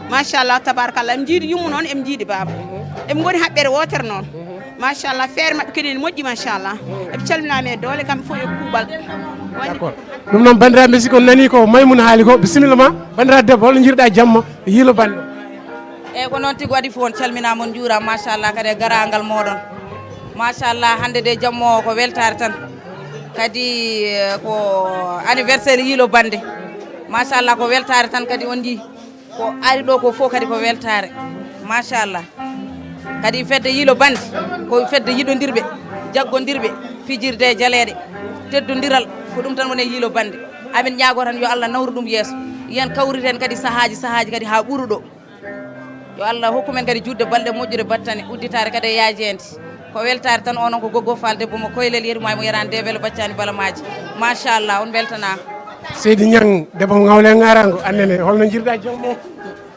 machallah tabarakallah em jiiɗi yummu noon em jiiɗi baba eɓe goni haɓɓere wotere noon machallah feere mabɓe kadi ne moƴƴi machallah eɓe calminami e doole kamɓe fof e kuuɓal d'accord ɗum noon bandiraɓe siko nani ko Maymouna haali ko bisimilla ma bandiraɗo debbo holno jiiɗa jamma Yiilo Bannde eyyi ko noon tigui waɗi fof on calminama on juurama machallah kadi e garagal moɗon machallah hande de jammo ko weltare tan kadi ko anniversaire Yiilo Bannde machallah ko weltare tan kadi on jii ko ari ɗo ko fof kadi ko weltare machallah kadi fedde Yiilo Bannde ko fedde yiɗodirɓe jaggodirɓe fijirde jaleeɗe teddodiral ko ɗum tan woni Yiilo Bannde amin ñaago tan yo Allah nawru ɗum yeeso yen kawriten kadi sahaji kadi ha ɓuura ɗo yo Allah hokku men kadi judde balɗe moƴƴude battane udditare kadi yaajede ko weltare tan onon ko goggo fal debbo mo koylel yeɗuma mo yarande debele baccani balamaji machallah on beltana Seydi Niang debbo ngawle ngarango annene holno jirɗa jommo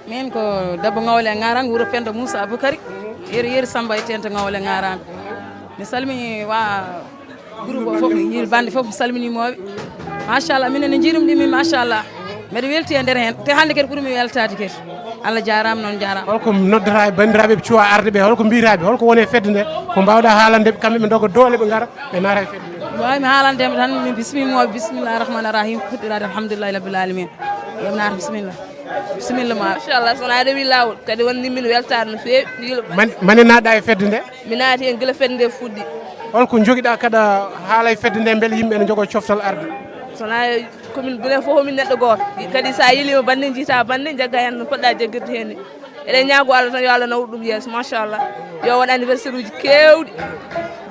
min ko debbo ngawle ngarango wuro Penda Moussa Aboukary yeri Samba e tento ngawle ngarango mi salmini wa groupe o fof Yiilo Bannde fof mi salminimoɓe machallah minen jiirum ɗimi machallah mbeɗa welti e nder hen te hande kadi ɓuurimi weltade kadi Allah jarama noon jarama holko noddata e bandiraɓe ɓe cuwa arde ɓe holko mbiraɓe holko woni e fedde nde ko mbawɗa haalandeɓe kamɓe ɓe doga doole ɓe gara ɓe naata e fedde nde wawimi haalandema tan min bisimimoɓe bisimillahi rahmani rahim fuɗɗirade alhamdulillahi rabbil alamin yoɓe naata bisimilla ma machallah sona rewi lawol kadi wonni min weltare no fewi Yiilo mane naɗɗa e fedde nde mi naati hen guila fedde nde fuɗɗi holko joguiɗa kada haala e fedde nde beele yimɓe ene jogo coftal arde sona komin bune fof min neɗɗo goto kadi sa yilima bande jiita bande jagga hen no poɗɗa jaggirde hen ni eɗen ñaago Allah tan yo Allah nawru ɗum yeeso machallah yo won anniversaire uji kewɗi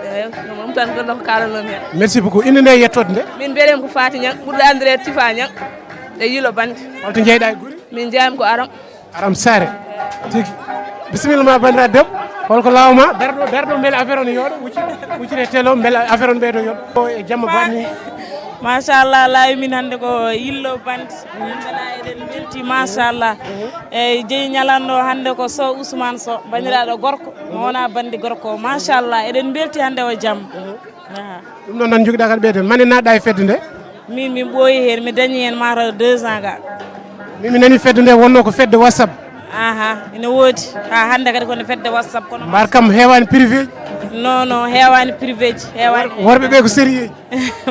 eyi ɗum tan gonɗo ko kalanomi hen merci beaucoup inde nde yettode nde min mbiyetemi ko Faty Niang ɓurɗo andirede Tifa Niang e Yiilo Bannde holto jeyɗa e guuri min jeyami ko Aram Sare tigui bisimilla ma bandiraɗo debbo holko lawma darɗo beele affaire o ne yooɗo wuccire telo beele affaire o ne ɓeydo yooɗo e jamma banni machallah laawi min hannde ko Yiilo Bannde yimɓena eɗen belti machallah eyyi jeeyi ñalanɗo hannde ko Sow Ousmane Sow bandiraɗo gorko mo wona bandi gorko machallah eɗen belti hannde o jamma ɗum ɗon tan joguiɗa kadi ɓeyden mane naɗɗa e fedde nde min ɓooyi hen mi dañi hen mataw 2 ans ga min mi nani fedde nde wonno ko fedde WhatsApp ene woodi ha hannde kadi kone fedde WhatsApp kono mbar kam heewani privé non heewani privé ji heewani worɓe ɓe ko sérieux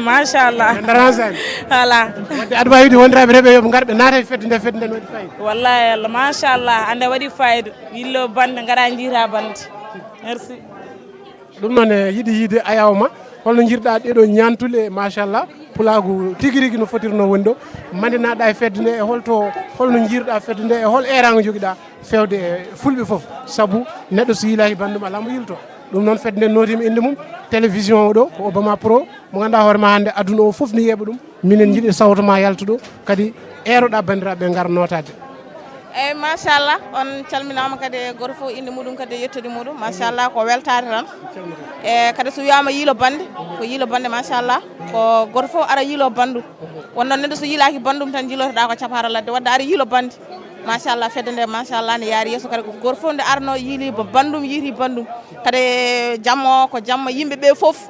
machallah darasani voilà wadde aɗa wawi wiide wondiraɓe reɓe yooɓe garɓe naata e fedde nde ne waɗi fayida wallahi Allah machallah ande waɗi fayida Yiilo Bannde gara jiita Bannde merci ɗum noon yiiɗi yiide ayawma holno jirɗa ɗeɗo ñantule machallah pulagu tigui rigui no fotirno woni ɗo mandinaɗa e fedde nde e holno jirɗa fedde nde e hol erago joguiɗa fewde e fulɓe foof saabu neɗɗo so yiilaki bandum ala mo yilto ɗum noon fedde nde notima inde mum télévision o ɗo ko Obama Pro mo ganduɗa hoorema hannde aduna o foof ne yeeɓa ɗum minen jiiɗi sawto ma yalta ɗo kadi eroɗa bandiraɓe gara notade eyyi machallah on calminama kadi goto fof inde muɗum kadi yettode muɗum machallah ko weltare tan e kadi so wiyama Yiilo Bannde ko Yiilo Bannde machallah ko goto fof ara Yiilo Bandum wonno neɗɗo so yiilaki bandum tan jiilotoɗa ko capara ladde wadde ara Yiilo Bannde machallah fedde nde machallah ne yaari yeeso kadi ko goto fof nde arno yiili bandum yiiti bandum kadi jamma ko jamma yimɓeɓe foof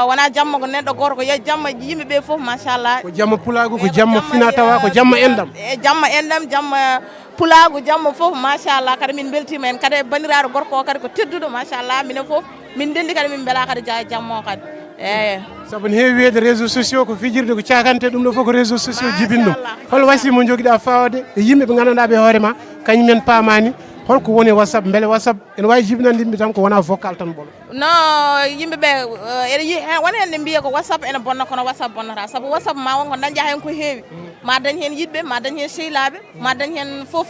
wona jamma ko neɗɗo goto ko jamma yimɓeɓe foof machallah ko jamma pulagu ko jamma fina tawa ko jamma endam jamma endam jamma pulagu jamma foof machallah kadi min beltima hen kadi bandiraɗo gorko o kadi ko tedduɗo machallah minen foof min dendi kadi min beela kadi jaa jamma o kadi eyyi saabu ne heewi wiyede réseaux sociaux ko fijirde ko cakante ɗum ɗo fof ko réseaux sociaux jibin ɗum hol wasi mo joguiɗa fawde e yimɓe ɓe gandanɗa ɓe hoorema kañumen paamani holko woni WhatsApp beele WhatsApp ene wawi jibinande yimɓe tan ko wona vocal tan ɓolo non yimɓeɓe ene yi wona hen ne mbiya ko WhatsApp ene bonna kono WhatsApp bonnata saabu WhatsApp ma wonko dañƴa hen ko heewi ma dañ hen yiɗɓe ma dañ hen sehilaɓe ma dañ hen foof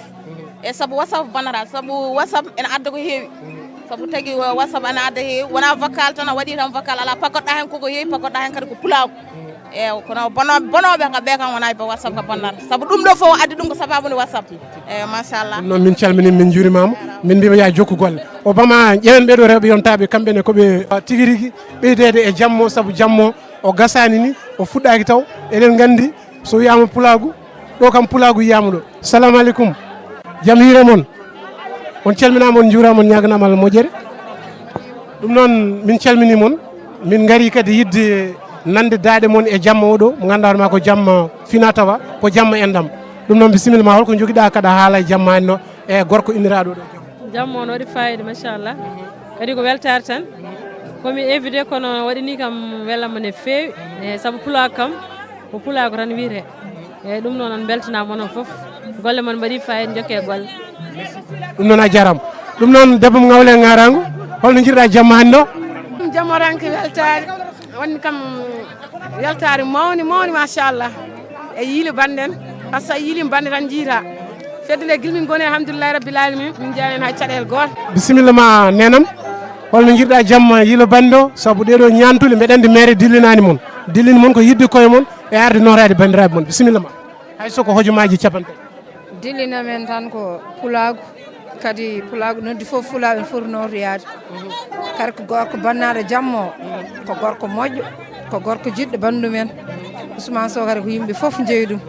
e saabu WhatsApp bonnata saabu WhatsApp ene adda ko heewi saabu tagui WhatsApp ene adda heewi wona vocal tan a waɗi tan vocal ala pagoɗɗa hen koko heewi pagoɗɗa hen kadi ko pulago eyyi kono bonoɓe ka ɓe kam wona ba WhatsApp ka bonnata saabu ɗum ɗo fof addi ɗum ko sababude WhatsApp eyyi machallah ɗum noon min calmini min juurimama min mbima ya jokku golle Obama ƴewen ɓeɗo rewɓe yontaɓe kamɓene koɓe tigui rigui ɓeydede e jammo saabu jammo o gasani ni o fuɗɗaki taw eɗen gandi so wiyama pulagu ɗo kam pulagu yiyama ɗo salamu aleykum jaam hiire moon on calminama on juurama on ñaganama Allah moƴƴere ɗum noon min calmini moon min gari kadi yidde nande daaɗe moon e jamma oɗo mo ganduɗa hoorema ko jamma fina tawa ko jamma endam ɗum noon bisimilla ma holko joguiɗa kada haala e jamma henno e gorko inniraɗo ɗo jamma on waɗi fayida machallah kadi ko weltare tan komi évité kono waɗini kam welama ne fewi e saabu pulago kam ko pulago tan wiyete eyyi ɗum noon on beltanama onon foof golle moon mbaɗi fayida jokke golle ɗum noon a jarama ɗum noon debbo mo ngawle ngarango holno jiiɗa jamma hande o jamma ranke weltare wonni kam weltare mawni machallah e Yiilo Bannde en par ce que a yiilima Bannde tan jiita fedde nde gilmin goni alhamdulillahi rabbil alamin min jaani ha caɗele goto bisimilla ma nenam holno jirɗa jamma Yiilo Bannde o saabu ɗeɗo ñantule mbeɗandi maire dillinani mon dillini mon ko yidde koye mon e arde norade bandiraɓe mon bisimilla ma hay soko hojomaji capanɗe dillina men tan ko pulagu kadi pulagu noddi fof fulaɓe foti notoyade kadi ko gorko bannaɗo jamma o ko gorko moƴƴo ko gorko jiɗɗo bandu men Ousmane Sow kadi ko yimɓe fof jeeyi ɗum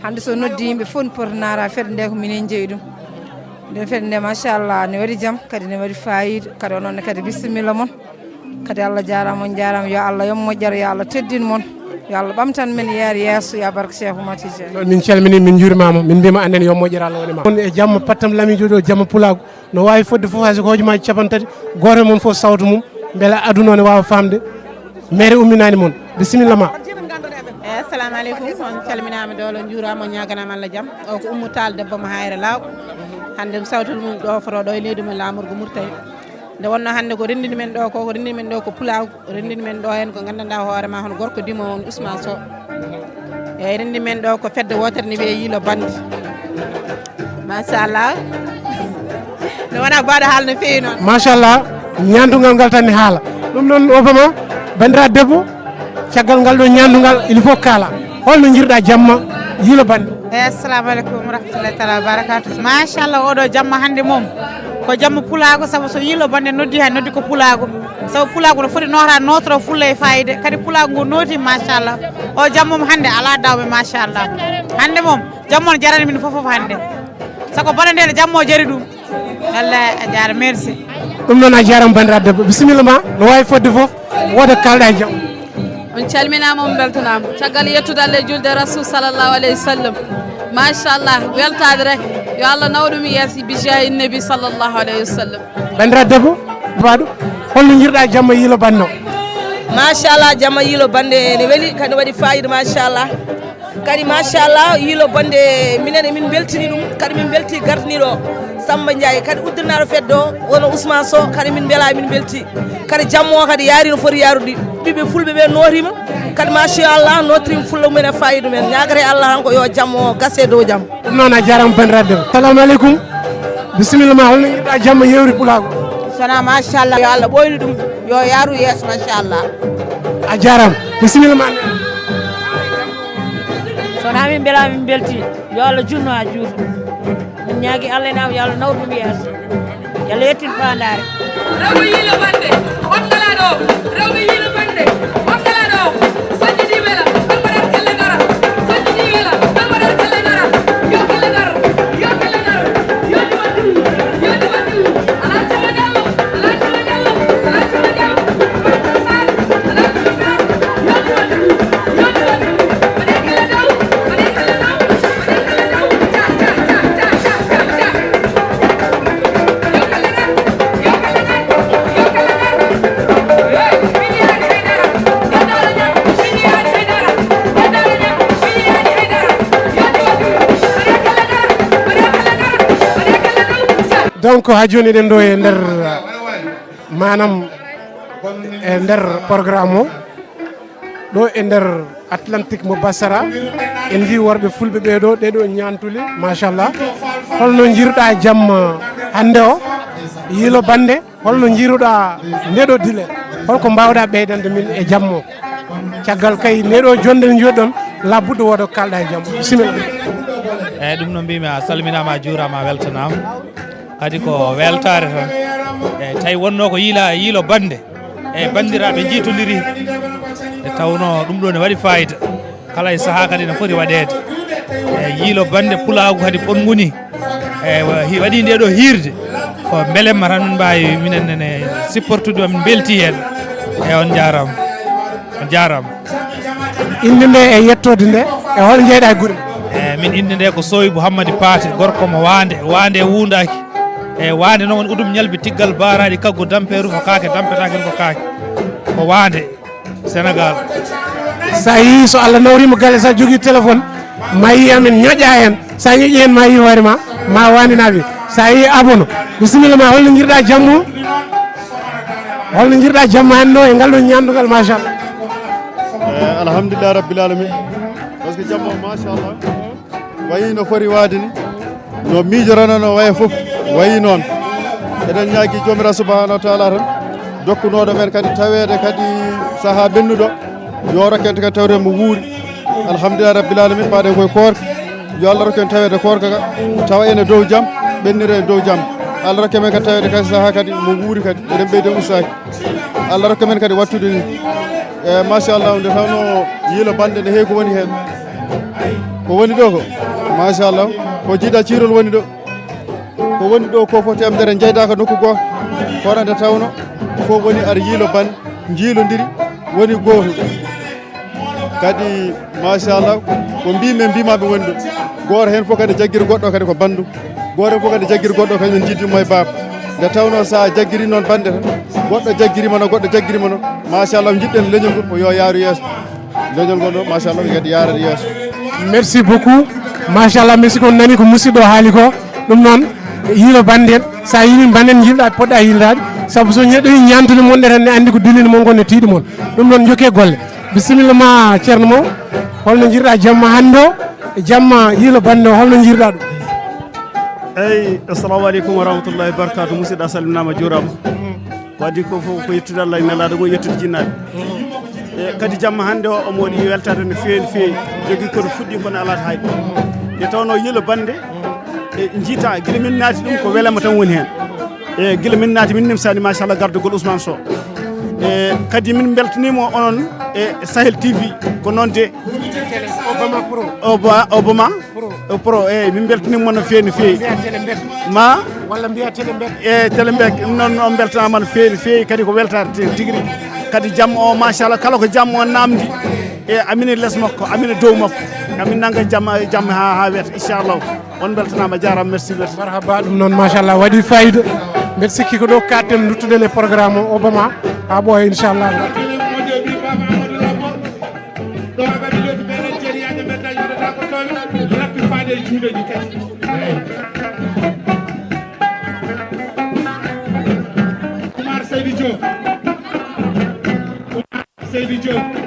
hande so noddi yimɓe fof ne poti nara fedde nde ko minen jeeyi ɗum nden fedde nde machallah ne waɗi jaam kadi ne waɗi fayida kadi onoon kadi bisimilla moon kadi Allah jarama on jarama yo Allah yom moƴƴere yo Allah teddin moon yo Allah ɓamtan men yeere yesso ya barka Cheikh Oumar Tidiane non min calmini min jurimama min mbima anden yo moƴƴere Allah wonima on e jamma pattam lamijo ɗo jamma pulago no wawi fodde foof hay soko hojomaji capantati goto moon foof sawto mum beela aduna o ne wawa famde maire umminani moon bisimilla ma assalamu aleykum on calminama dole juurama on ñaganama Allah jaam o ko Oumou Tall debbo mo hayre law hande sawtol mum ɗo foto ɗo e leydi men lamorgo Mourtaye nde wonno hande ko rendini men ɗo ko rendini men ɗo ko pulago rendini men ɗo hen ko gandanɗa hoorema hono gorko dimo on Ousmane Sow eyyi rendini men ɗo ko fedde wotere ne wiye Yiilo Bannde machallah ne wona baɗo haala no fewi noon machallah ñandugal ngal tan ne haala ɗum noon obama bandiraɗo debbo caggal ngal ɗo ñandugal il faut kala holno jirɗa jamma Yiilo Bannde eyyi assalamu aleykum rahmatullahi taala wabarakatuh machallah oɗo jamma hande moom ko jamma pulago saabu so Yiilo Bannde noddi ha noddi ko pulago saabu pulago no foti notade notoro fulla e fayide kadi pulago ngo nooti machallah o jammum hande ala dawɓe machallah hande moom jamma on jarani min foof hande sako bana nde jamma o jari ɗum wallahi a jara merci ɗum noon a jarama bandiraɗo debbo bisimilla ma no wawi fodde foof woda kalɗa e jaam on calminama on beltanama caggal yettude Allah e julde rasul sallllahu alayhi wa sallam machallah weltade rek yo Allah nawɗum yeeso bijayi nabi sallllahu alayhi wa sallam bandiraɗo debbo baɗo holno jirɗa jamma Yiilo Bannde o machallah jamma Yiilo Bannde ne weeli kadi waɗi fayida machallah kadi machallah Yiilo Bannde minen emin beltini ɗum kadi min belti gardiniɗo Samba Ndiaye kadi uddirnaɗo fedde o wono Ousmane Sow kadi min beela min belti kadi jamma o kadi yaari no foti yaarude ɓiɓɓe fulɓe ɓe notima kadi machallah notirima fulla mumen e fayida men ñagare Allah han ko yo jamma o gase dow jaam ɗum noon a jarama bandiraɗo debbo salamu aleykum bisimilla ma holno jirɗa jamma yewri pulago sona machallah yo Allah ɓoyni ɗum yo yaaru yeeso machallah a jarama bisimilla ma sona min beela min belti yo Allah junno ha juuto min ñaagui Allah enama yo Allah nawɗum yeeso yo Allah yettin fandare rewɓe Yiilo Bannde on gala ɗo rewɓe Yiilo Bannde on gala ɗo sañƴidi wela ɓambaɗat kelle gara sañƴidi wela ɓambaɗat kelle gara yo kelle gar yo kelle gar yodi waddu yodi waddu ala cima diallo ala cima diallo ala cima diallo sar ala cima sar yodi waddu yodi waddu waɗe kelle daw waɗe kelle daw waɗe kelle daw ja ja ja ja ja ja ja yo kelle gar yo kelle gar yo kelle gar hey mini hadi haydara yadala ñam mini hadi haydara yadala ñam mini hadi haydara yodi waddu waɗe kelle gar waɗe kelle gar waɗe kelle daw ja donc ha joni eɗen ɗo e nder manam e nder programme o ɗo e nder Atlantique mo Bassara en ji worɓe fulɓe ɓeɗo ɗeɗo ñantuli machallah holno jirɗa jamma hande o Yiilo Bannde holno jiruɗa ndeɗo dile holko mbawɗa ɓeydande min e jamma o caggal kay ndeɗo jonde nde joɗɗon labbuɗo wodo kalɗa e jamma bisimilla eyyi ɗum no mbimi a salminama a juurama a weltanama kadi ko weltare tan eyyi tawi wonno ko Yiilo Bannde eyyi bandiraɓe jiitodiri e tawno ɗum ɗo ne waɗi fayida kala e saaha kadi ne foti waɗede eyyi Yiilo Bannde pulagu kadi ɓonguni eyyi waɗi ndeɗo hirde ko belemma tan min mbawi minen nene supportude o min belti hen eyyi on jarama on jarama inde nde e yettode nde e hol jeeyɗa e guure eyyi min inde nde ko Soybou Hammady Paté gorko mo wande wundaki eyyi wande noon woni udum ñalbi tiggal baraɗi kaggo damperu ko kaake dampetake ko kaake ko wande Sénégal sa yi so Allah nawrima galle sa jogui téléphone ma yi amen ñoƴƴa hen sa ñoƴƴi hen ma yi hoorema ma wandinaɓe sa yi abono bisimilla ma holno jirɗa jamma holno jirɗa jamma hande o e ngal ɗo ñandugal machallah alhamdulillah rabbil alamin par ce que jamma machallah wayi no foti waade ni no miijorano no waya fof wayi noon eɗen ñaagui jomiraɗo subahanahu wa taala tan dokkunoɗo men kadi tawede kadi saaha bennuɗo yo rokken kadi tawde mo wuuri alhamdulillah rabbil alamin mbaɗen koye korka yo Allah rokken tawede korka ka tawa ene dow jaam ɓennire e dow jaam Allah rokke men kadi tawede kadi saaha kadi mo wuuri kadi eɗen ɓeyde ustaki Allah rokke men kadi wattude ni e machallah nde tawno Yiilo Bannde ne heewi ko woni hen ko woni ɗo ko machallah ko jiiɗa ciirol woni ɗo ko woni ɗo ko foti amdere jeeyda ko nokku goto kono nde tawno fof woni ar Yiilo Bannde jiilodiri woni goto kadi machallah ko mbimaɓe woni ɗo goto hen fof kadi jagguiri goɗɗo kadi ko bandum goto hen fof kadi jagguiri goɗɗo kadi min jiddimo e baaba nde tawno sa jagguiri noon Bannde tan goɗɗo jagguirima noon goɗɗo jagguirima noon machallah jiɗɗen leñol ngol ko yo yaaru yeeso leñol ngol ɗo machallah kadi yarata yeeso. Merci beaucoup machallah merci ko nani ko musidɗo haali ko ɗum noon Yiilo Bannde sa yini Bannde jiɗɗa poɗɗa yildade saabu so neɗɗo yi ñantude monɗe tan ne andi ko dilline mon gonne tiiɗi mon ɗum noon jokke golle bisimilla ma ceerno mo holno jiiɗa jamma hande o jamma Yiilo Bannde o holno jiiɗa ɗum eyyi assalamu aleykum wa rahmatullahi wa barakatuh musidɗo a salminama jurama ko adi ko fof ko yettude Allah e nelaɗo go yettude jinnaɓe e kadi jamma hande o omo waɗi weltade no fewi no fewi jogui koto fuɗɗi kono alata hayɗo nde tawno Yiilo Bannde e jiita guila min naati ɗum ko welama tan woni hen e guila min naati min nimsani machallah gardugol Ousmane Sow e kadi min beltanimo onon e Sahel TV ko noon de Obama Pro e min beltanima no fewi no fewi ma walla mbiya Télé Mbedda e Télé Mbedda ɗum noon on beltanama no fewi no fewi kadi ko weltare tigui rigui kadi jamma o machallah kala ko jamma o namdi e amine less makko amine dow makko amin nanga jamma ha wiyata inchallah on beltanama jarama merci marhaba ɗum noon machallah waɗi fayida mbeɗa sikki ko ɗo katten duttuɗen e programme o Obama ha ɓooya inchallah Seydi Diop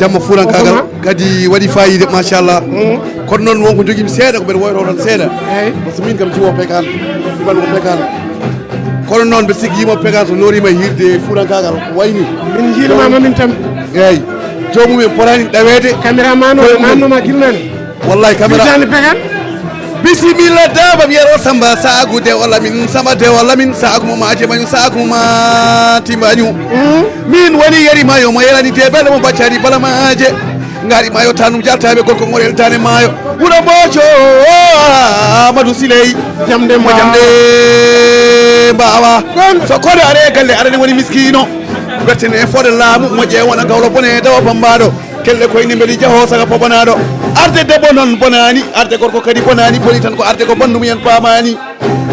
jamma fuurankagal kadi waɗi fayide machallah kono noon wonko joguimi seeɗa ko mbeɗa woyto tan seeɗa par ce que min kam jimo pekal iman ko pekal kono noon mbe sikki yimo pekal so norima hirde fuurankagal ko wayni min jiiɗumama min tam eyyi jomumen potani ɗawede caméraman o nannoma gilnani wallahi caméra pekal bisimilla daba wiyero samba sagude walla min samade walla min sakumo maje mañu sakumo mati mañu min woni yeri mayo mo yerani debele mo baccari bala maje ngari mayo tanum jaltaɓe gorko ngorel tane mayo wuuro moco amadou siley jamde mo jamde mbawa so kono are galle arani woni miskino bertene e fode laamu mo ƴewona gawlo bone dawa bambaɗo kelle koyni mbeɗi jaho saga pobanaɗo arde debbo noon bonani arde gorko kadi bonani boni tan ko arde ko bandum yen pamani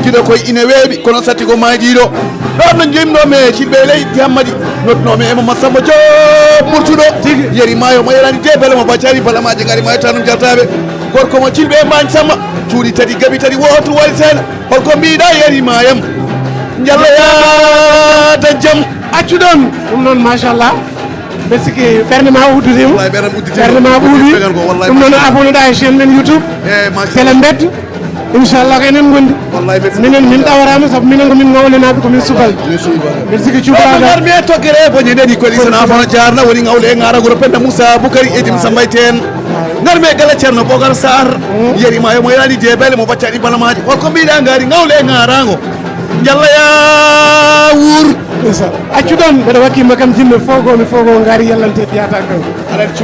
jiɗo koye ine weeɓi kono satti ko majiɗo ɗon no jimnomi cilɓe leydi hammadi notnomi e mamadou samba jo ɓurtuɗo yeri mayo mo yerani de bele mo baccari balamaji gari mayo tanum jaltaɓe gorko mo cilɓe e mañ samba cuuɗi tati gaɓi tati wotu wari seeɗa holko mbiɗa yeri mayam jalloyata jaam accuɗon ɗum noon machallah mbe sikki ɓerde ma udditimo ɓerde ma ɓuuɓi ɗum noon abonneɗa e chaîne men YouTube Télé Mbedda inchallah ko enen gondi minen min ɗawarama saabu minen komin ngawlenaɓe komin subalɓe mbeɗa sikki cuɓaɗa mi e toggere boñe ɗeɗi koɗi sona fono jarna woni ngawle e garagoro penda moussa boukary edim sambay ten garmi e galle ceerno bogar sar yeri mayo mo yerani debele mo baccaɗi balamaji holko mbiɗa gari ngawle e garago jallaya wuur accuɗon mbeɗa wakkima kam jinno fogomi fogo gaari yallante yata kan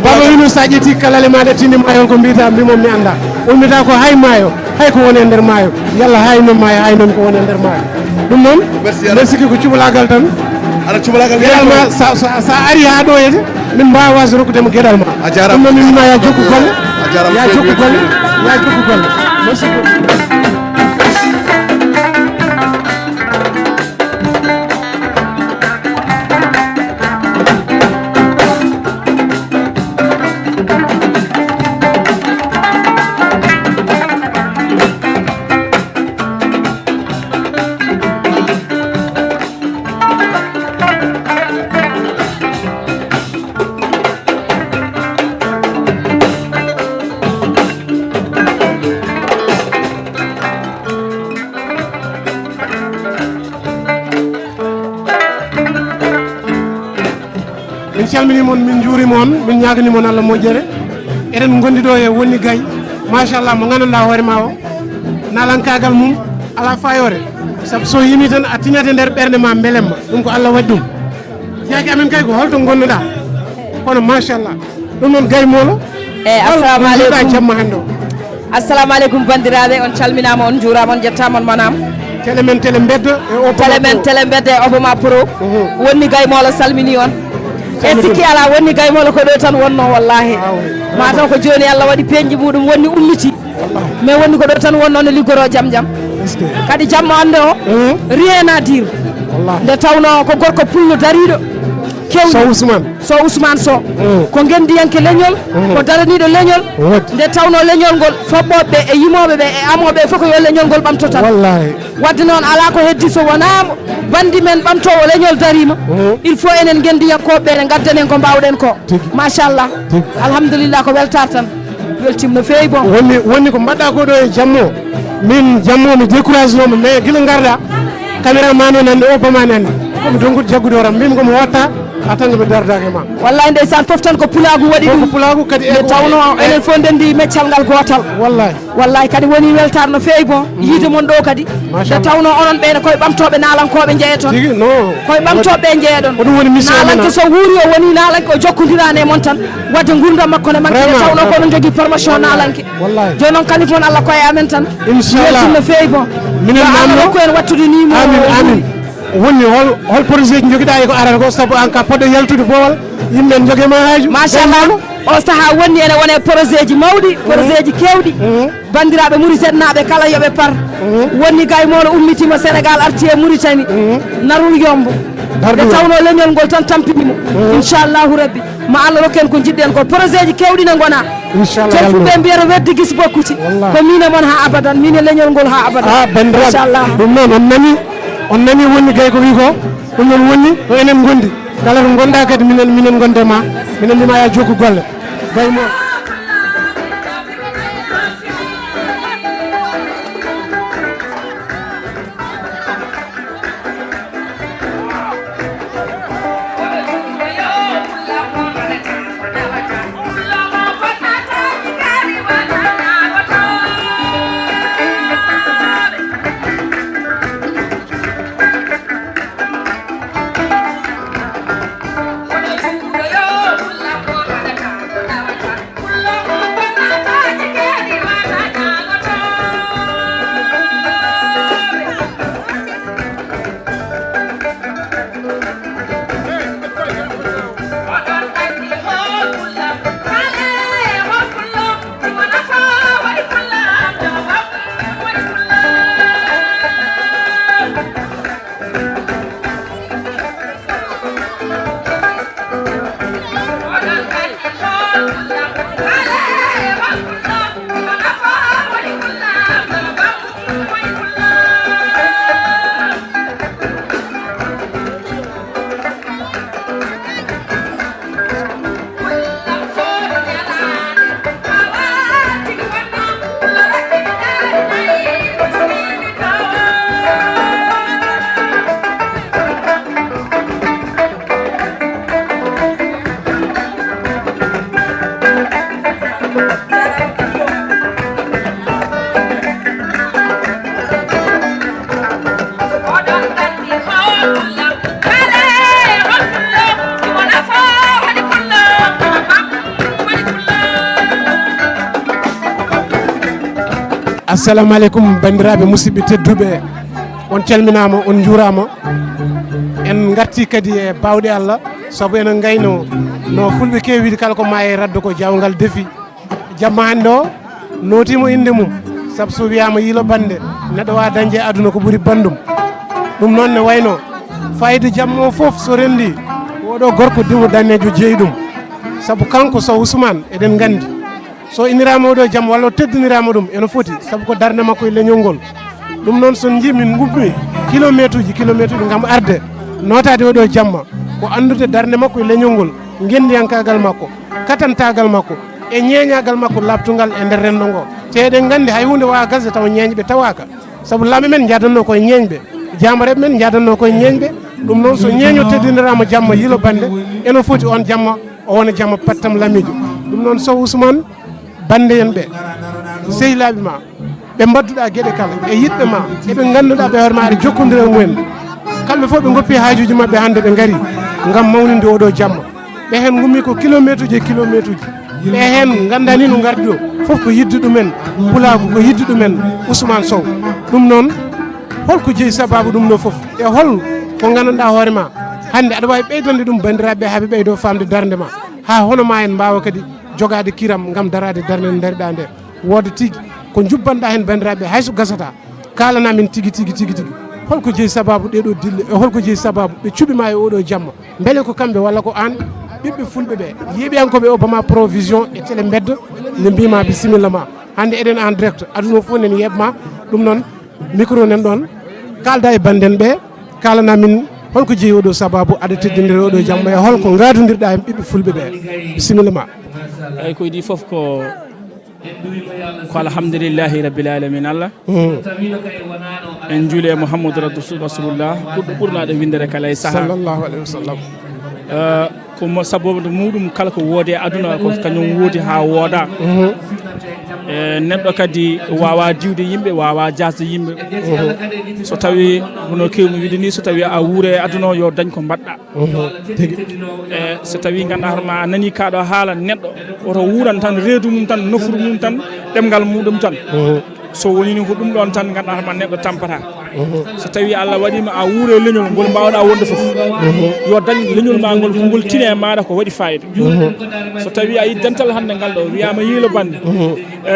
baba wino sa ƴetti kalale maɗa tindi mayo ko mbita mbimom mi anda on mbita ko hay maayo hay ko woni e nder maayo yalla hay noon maayo hay noon ko woni e nder maayo ɗum noon mbeɗa sikki ko cuɓalagal tan aɗa cuɓalagal gueɗal ma sa ari ha ɗo yede min mbawa wasde rokkudema gueɗal ma ɗum noon min ma ya jokku golle ya jokku golle ya jokku golle merci beaucoup min calmini moon min juurima on min ñaagani moon Allah moƴƴere eɗen gondi ɗo e woni gay machallah mo ganduɗa hoore ma o nalankagal mum ala fayore saabu so yimi tan a tiñat e nder ɓerde ma belemma ɗum ko Allah waɗi ɗum jeeki amen kay ko holto gonnuɗa kono machallah ɗum noon gay molo assalamu aleykum jamma hande o assalamu aleykum bandiraɓe on calminama on juurama on jettama on manama Télé men Télé Mbedda e Télé men Télé Mbedda e Obama Pro wonni gay molo salmini on e sikki ala wonni gay molo ko ɗo tan wonno wallahi mataw ko joni Allah waɗi peñji muɗum wonni ummiti mais wonni ko ɗo tan wonno no liggoro jaam jaam kadi jamma ande o rien à dire nde tawno ko gorko pullo dariɗo kewɗo so Ousmane so ko gendiyanke leñol ko daraniɗo leñol nde tawno leñol ngol foɓɓoɓe e yimoɓeɓe e amoɓe fof ko yo leñol ngol ɓamto tan wadde noon ala ko heddi so wonamo bandi men ɓamtowo leñol darima il faut enen gendiyankoɓe ne gaddanen ko mbawɗen ko machallah alhamdulillah ko weltar tan weltima no fewi bon wonni ko mbaɗɗa ko ɗo e jammo min jammo mi décourage noma mais guila garɗa caméraman o nande o bamani ande komi donkude jaggude oram mbimi komi watta a tan mi dardake ma wallahi ndeysan foof tan ko pulagu waɗi ɗum pulagu kadi nde tawno enen fof ndendi meccal ngal gotal wallahi kadi woni weltar no fewi bon yiide mon ɗo kadi nde tawno onon ɓene koye ɓamtoɓe nalankoɓe jeeyaton koye ɓamtoɓe jeeyaɗon nalanke so wuuri o woni nalanke o jokkodirani e moon tan wadde gurdam makko ne manque nde tawno konon jogui promotion nalanke joni noon kanif moon Allah koye amen tan weltin no fewi bon Allah rokku en wattude nimo amin woni hol projet ji joguiɗa e ko arata ko saabu an ka poɗɗo yaltude boowal yimɓe en joguema haaju machallah o saaha wonni ene wone projet ji mawɗi projet ji kewɗi bandiraɓe Mauritanie naɓe kala yooɓe par wonni gay mono ummitima Sénégal arti e Mauritanie narul yombo nde tawno leñol ngol tan tampinimo inchallahu rabbi ma Allah rokken ko jiɗɗen ko projet ji kewɗi ne gona ten fuɓe mbiyata wedde guis bokkuti ko mine moon ha abadan mine leñol ngol ha abadan inchallah ɗum noon on nani wonni gay ko wi ko ɗum noon wonni ko enen gondi kala to gonɗa kadi minen gondema minen mbima ya jokku golle gaymo assalamu aleykum bandiraɓe musidɓe tedduɓe on calminama on juurama en garti kadi e bawɗe Allah saabu enen gayno no fulɓe kewi wiide kala ko ma e radde ko jawgal deefi jamma hande o notimo inde mum saabu so wiyama Yiilo Bannde neɗɗo wawa dañde aduna ko ɓuuri bandum ɗum noon ne wayno fayida jamma o foof so rendi oɗo gorko diwo danejo jeeyi ɗum saabu kanko so Ousmane eɗen gandi so inirama oɗo jamma walla o teddinirama ɗum ene foti saabu ko darde makko e leñol ngol ɗum noon son jii min gubmi kilométre uji gam arde notade oɗo jamma ko andude darde makko e leñol ngol gendiyankagal makko katantagal makko e ñeñagal makko labtugal e nder rendo ngo te eɗen gandi hay hunde wawa gasde taw ñeñɓe tawaka saabu lamɓe men jadanno koye ñeñɓe jamareɓe men jadanno koye ñeñɓe ɗum noon so ñeño teddinirama jamma Yiilo Bannde ene foti on jamma o wona jamma pattam lamijo ɗum noon so Ousmane Bannde en ɓe sehilaɓe ma ɓe mbadduɗa gueɗe kala e yiɗɓe ma eɓe ganduɗa ɓe hoore ma aɗa jokkodira e mumen kamɓe fof ɓe goppi hajuji mabɓe hande ɓe gaari gam mawninde oɗo jamma ɓe hen gummi ko kilométre uji e kilométre uji ɓe hen gandani no gardi o foof ko yidde ɗumen pulagu ko yidde ɗumen Ousmane Sow ɗum noon holko jeeyi sababu ɗum ɗo foof e hol ko gandanɗa hoore ma hande aɗa wawi ɓeydande ɗum bandiraɓe haaɓe ɓeydo famde darde ma ha hono ma en mbawa kadi jogade kiram gam darade darde nde daariɗa nde wooda tigui ko jubbanɗa hen bandiraɓe hayso gasata kalana min tigui holko jeeyi sababu ɗeɗo dille e holko jeeyi sababu ɓe cuɓima e oɗo jamma beele ko kamɓe walla ko an ɓiɓɓe fulɓe ɓe yeeɓiyankoɓe o bama provision e Télé Mbedda ne mbima bisimilla ma hande eɗen en direct aduna fof nen yeɓma ɗum noon micro nen ɗon kalda e banden ɓe kalana min holko jeeyi oɗo sababu aɗa teddindir oɗo jamma e holko gadodirɗa e ɓiɓɓe fulɓe ɓe bisimilla ma eyyi ko idi foof ko alhamdulillahi rabbil alamin Allah en juule Mouhamadou rasulullah ɓurnaɗo windere kala e saaha sallallahu alayhi wa sallam ko sababu muɗum kala ko woodi e aduna ko kañum woodi ha wooda neɗɗo kadi wawa diwde yimɓe wawa jasde yimɓe so tawi hono kewmi wiide ni so tawi a wuure e aduna o yo dañ ko mbaɗɗa so tawi ganduɗa hoorema a nani kaɗo haala neɗɗo oto wuuran tan reedu mum tan nofru mum tan ɗemgal muɗum tan so wonini ko ɗum ɗon tan ganduɗa hoorema neɗɗo tampata so tawi Allah waɗima a wuure leñol ngol mbawɗa wonde foof yo dañ leñol ma ngol ngol tine maɗa ko waɗi fayida so tawi a yi dental hande ngal ɗo wiyama Yiilo Bannde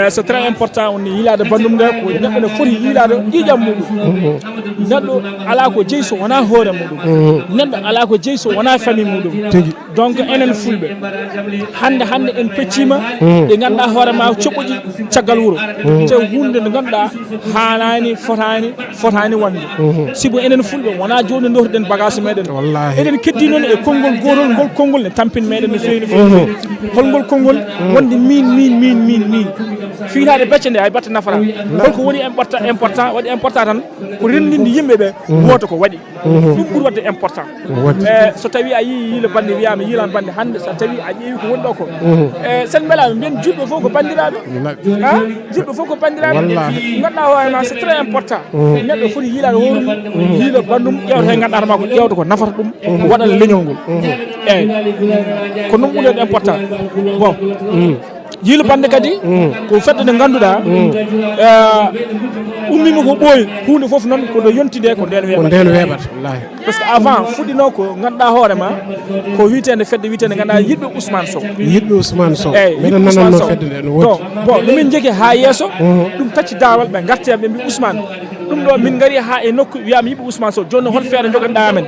c'est très important on yiilade bandum nde ko neɗɗo ne foti yiilade ƴiƴam muɗum neɗɗo ala ko jeeyi so wona hoore muɗum neɗɗo ala ko jeeyi so wona famille muɗum donc enen fulɓe hande en peccima ɗe ganduɗa hoorema coɓoƴi caggal wuuro te hunde nde ganduɗa hanani fotani hani wonde sibo enen fulɓe wona joni dorden bagage meɗen eɗen keddi noon e konngol gotol ngol konngol ne tampin meɗen no fewi no fewi holngol konngol wonde min fiinade becce nde hay batta nafara holko woni important waɗi important tan ko rendinde yimɓeɓe woto ko waɗi ɗum ɓuuri wadde important so tawi a yii Yiilo Bannde wiyama yiilan Bannde hande so tawi a ƴeewi ko woni ɗo ko sen beelama mbiyen julɓe fof ko bandiraɓe julɓe fof ko bandiraɓe ganduɗa hoore ma c'est très important neɗɗo foti yiilade hoore mum Yiilo bandum ƴewta he ganduɗa ma ko ƴewde ko nafata ɗum waɗa leñol ngol eyyi ko ɗum ɓuuri wadde important bon Yiilo Bannde kadi ko fedde nde ganduɗa ummima ko ɓooyi hunde foof noon kono yontide ko nden weeɓata wallahi par ce que avant fuɗɗino ko ganduɗa hoore ma ko wiitede fedde wiitede ganduɗa yiɗɓe Ousmane Sow Ousmane Sow eyyi minen nananno fedde nde no wodi bon ɗumin jegui ha yesso ɗum tacci dawal ɓe garte ɓe mbi Ousmane ɗum ɗo min gari ha e nokku wiyama yiɓe Ousmane Sow joni hol feere jogoɗa amen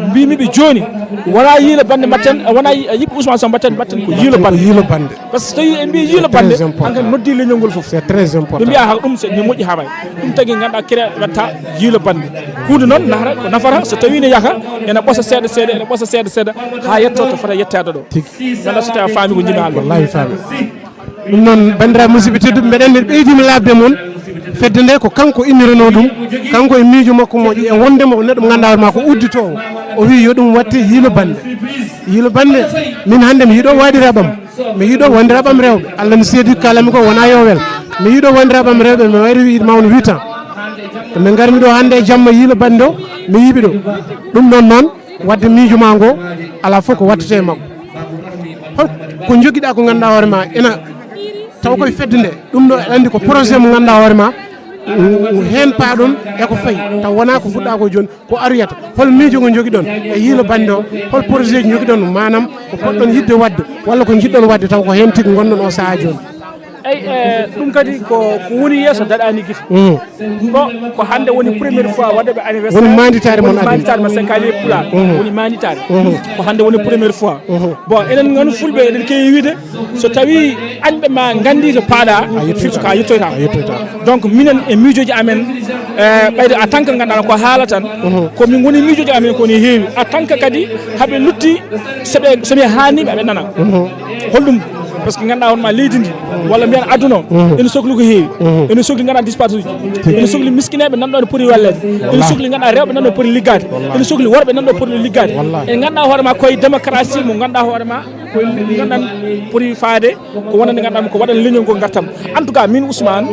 mbimiɓe joni wona Yiilo Bannde mbatten wona yiɓe Ousmane Sow mbatten ko Yiilo Bannde par ce que so tawi en mbi Yiilo Bannde hankkadi noddi leñol ngol foof c'est très important ɓe mbiya ha ɗum ne moƴƴi ha way ɗum tagui ganduɗa créé watta Yiilo Bannde hunde noon nahata ko nafata so tawi ne yaaha ene ɓosa seeɗa seeɗa ene ɓosa seeɗa seeɗa ha yetto to fota yettade ɗo ganduɗa so tawi a faami ko jiimi haalde wallahi faami ɗum noon bandiraɓe musidɓe tedduɓe meɗen ne ɓeydima labde moon fedde nde ko kanko innirano ɗum kanko e miijo makko moƴƴi e wondemo ko neɗɗo mo ganduɗa ma ko udditowo o wi yo ɗum watte Yiilo Bannde Yiilo Bannde min hannde mi yiiɗo waɗiraɓam mi yiiɗo wandiraɓam rewɓe Allah no seedi kalami ko wona yo wel mi yiiɗo wandiraɓam rewɓe mi wayri wiide mawno 8 ans min garmi ɗo hannde jamma Yiilo Bannde o mi yiiɓi ɗo ɗum ɗon noon wadde miijo ma ngo ala fof ko wattete makko ko joguiɗa ko ganduɗa hoore ma ena taw koye fedde nde ɗum ɗo andi ko projet mo ganduɗa hoore ma hen paaɗon eko fayi taw wona ko fuɗɗa ko joni ko aruyata hol miijo ngo joguiɗon e Yiilo Bannde o hol projet ji joguiɗon manam ko poɗɗon yidde wadde walla ko jiɗɗon wadde taw ko hen tigui gonɗon o saaha joni eyyi ɗum kadi ko woni yesso daɗani guite bon ko hande woni premiére fois waɗaɓe anniversaire woni manditare mon manditare ma senkali e pulaar woni manditare ko hande woni premiére fois bon enen ganu fulɓe eɗen keewi wiide so tawi añɓe ma gandi to paaɗa firti ka yettoyta donc minen e miijoji amen ɓayde en tant que ganduɗa ko haala tan komin goni miijoji amen koni heewi en tant que kadi haaɓe lutti somi haaniɓe aɓe nana holɗum par ce que ganduɗa honma leydi ndi walla mbiyan aduna o ene sohli ko heewi ene sohli ganduɗa disparate uji ene sohli miskineɓe nanɗo ne poti wallede ene sohli ganduɗa rewɓe nanɗo poti liggade ene sohli worɓe nanɗo poti liggade en ganduɗa hoorema koye démocratie mo ganduɗa hoorema koye ganduɗa poti faade ko wonande ganduɗa ko waɗan leñol ngol gartam en tout cas min Ousmane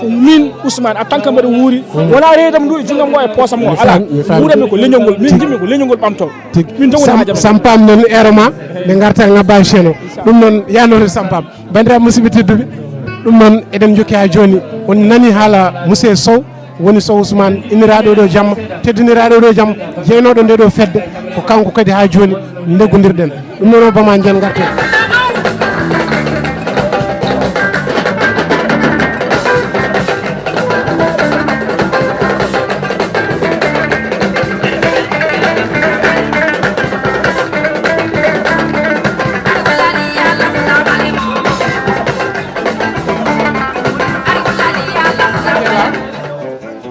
min Ousmane en tant que mbaɗa wuuri wona reedam ndu e junggam ngo e poosam o ala wuurami ko leñol ngol min jimmi ko leñol ngol ɓamto min jogoni haajam sampam noon eroma nde garta ngabba chaîne o ɗum noon yanode sampam bandiraɓe musidɓe tedduɓe ɗum noon eɗen jokki ha joni on nani haala monsieur Sow woni Sow Ousmane inniraɗo ɗo jamma teddiniraɗo ɗo jamma jeynoɗo nde ɗo fedde ko kanko kadi ha joni deggodirɗen ɗum noon o bama jen garte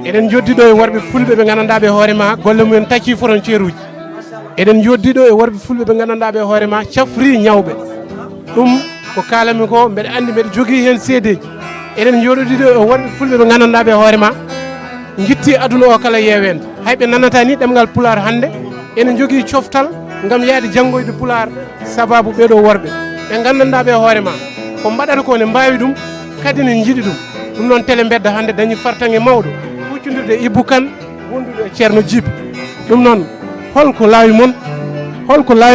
eɗen joddiɗo e worɓe fulɓe ɓe gandanɗa hoorema golle mumen tacci frontiére uji eɗen joddiɗo e worɓe fulɓe ɓe gandanɗa hoorema cafri ñawɓe ɗum ko kalami ko mbeɗa andi mbeɗa jogui hen seedeji eɗen joɗodiɗo e worɓe fulɓe ɓe gandanɗa hoorema guitti aduna o kala yewende hayɓe nanata ni ɗemgal pular hande enen jogui coftal gam yaade janggoyde pular sababu ɓeɗo worɓe ɓe gandanɗa hoorema ko mbaɗata ko ne mbawi ɗum kadi ne jiiɗi ɗum noon Télé Mbedda hande dañi fartange mawɗo huccudirde Ibou Kane wondude e ceerno Djiby ɗum noon holko laawi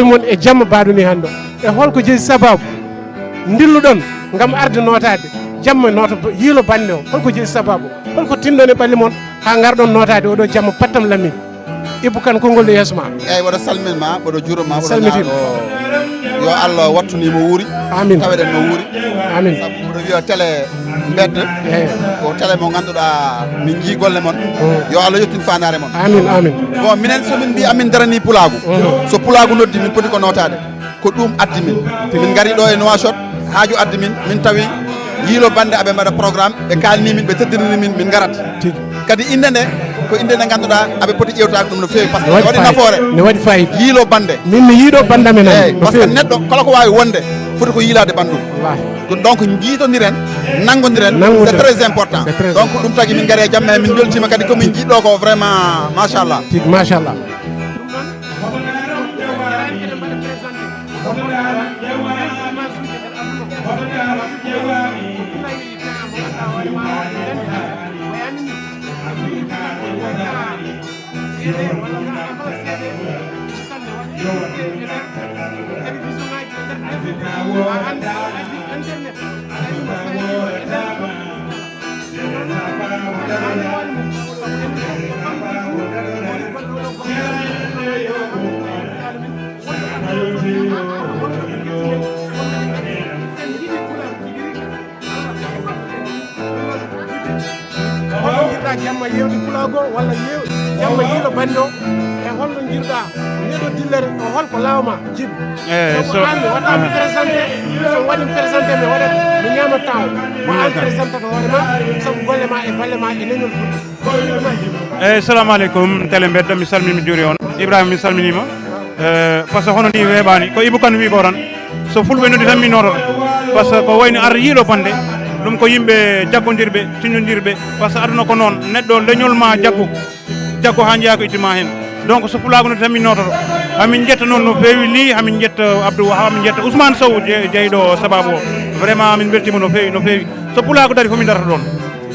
moon e jamma baɗuni hande e holko jeeyi sababu dilluɗon gam arde notade jamma noto Yiilo Bannde o holko jeeyi sababu holko tinɗon e ɓalli moon ha garɗon notade oɗo jamma pattam lammi Ibou Kane konngol ɗo yeeso ma eyyi waɗa salminma waɗa juuroma waɗa yo Allah wattunimo wuuri amin taweɗen no wuuri amin saabu mbiɗo wiya Télé Mbedda ko télé mo ganduɗa min jii golle moon yo Allah yettin fandare moon amin bon minen somin mbi amin darani pulagu so pulagu noddi min poti ko notade ko ɗum addi min gari ɗo e Nouakchott haaju addi min tawi Yiilo Bannde aɓe mbaɗa programme ɓe kalni min ɓe teddinini min garat kadi inde nde ko inde nde ganduɗa aɓe poti ƴewtade ɗum no fewi par ce que waɗi nafoore ne waɗi fayida Yiilo Bannde min mi yiiɗo bandame nan eyyi par ce que neɗɗo kala ko wawi wonde foti ko yiilade bandum donc jiitodiren nanggodiren c'est très important donc ɗum tagui min gaari jamma min beltima kadi komin jiiɗɗo ko vraiment machallah tig machallah jamma yewti pulago walla jamma Yiilo Bannde o e holno jirɗa ndeɗo dillere o holko lawma jibi so anmi waɗami présenté so waɗi présenté mi waɗat mi ñama taw mo an présentate hoorema saabu golle ma e balle ma e leñol fuɗɗi eyyi assalamu aleykum Télé Mbedda mi salmini mi juuri on Ibrahima mi salminima par ce que hono ni weeɓani ko Ibou Kane wi ko tan so fulɓe noddi tan mi nototo par ce que ko wayno ar Yiilo Bannde ɗum ko yimɓe jaggodirɓe tinnodirɓe par ce que aduna ko noon neɗɗo leñol ma jaggo ha jeeya ko ittima hen donc so pulago noddi tan min nototo hamin jetta noon no fewi ni hamin jetta Abdou Wahab hamin jetta Ousmane Sow jeyɗo sababu o vraiment min beltima no fewi no fewi so pulago dari fomin darata ɗon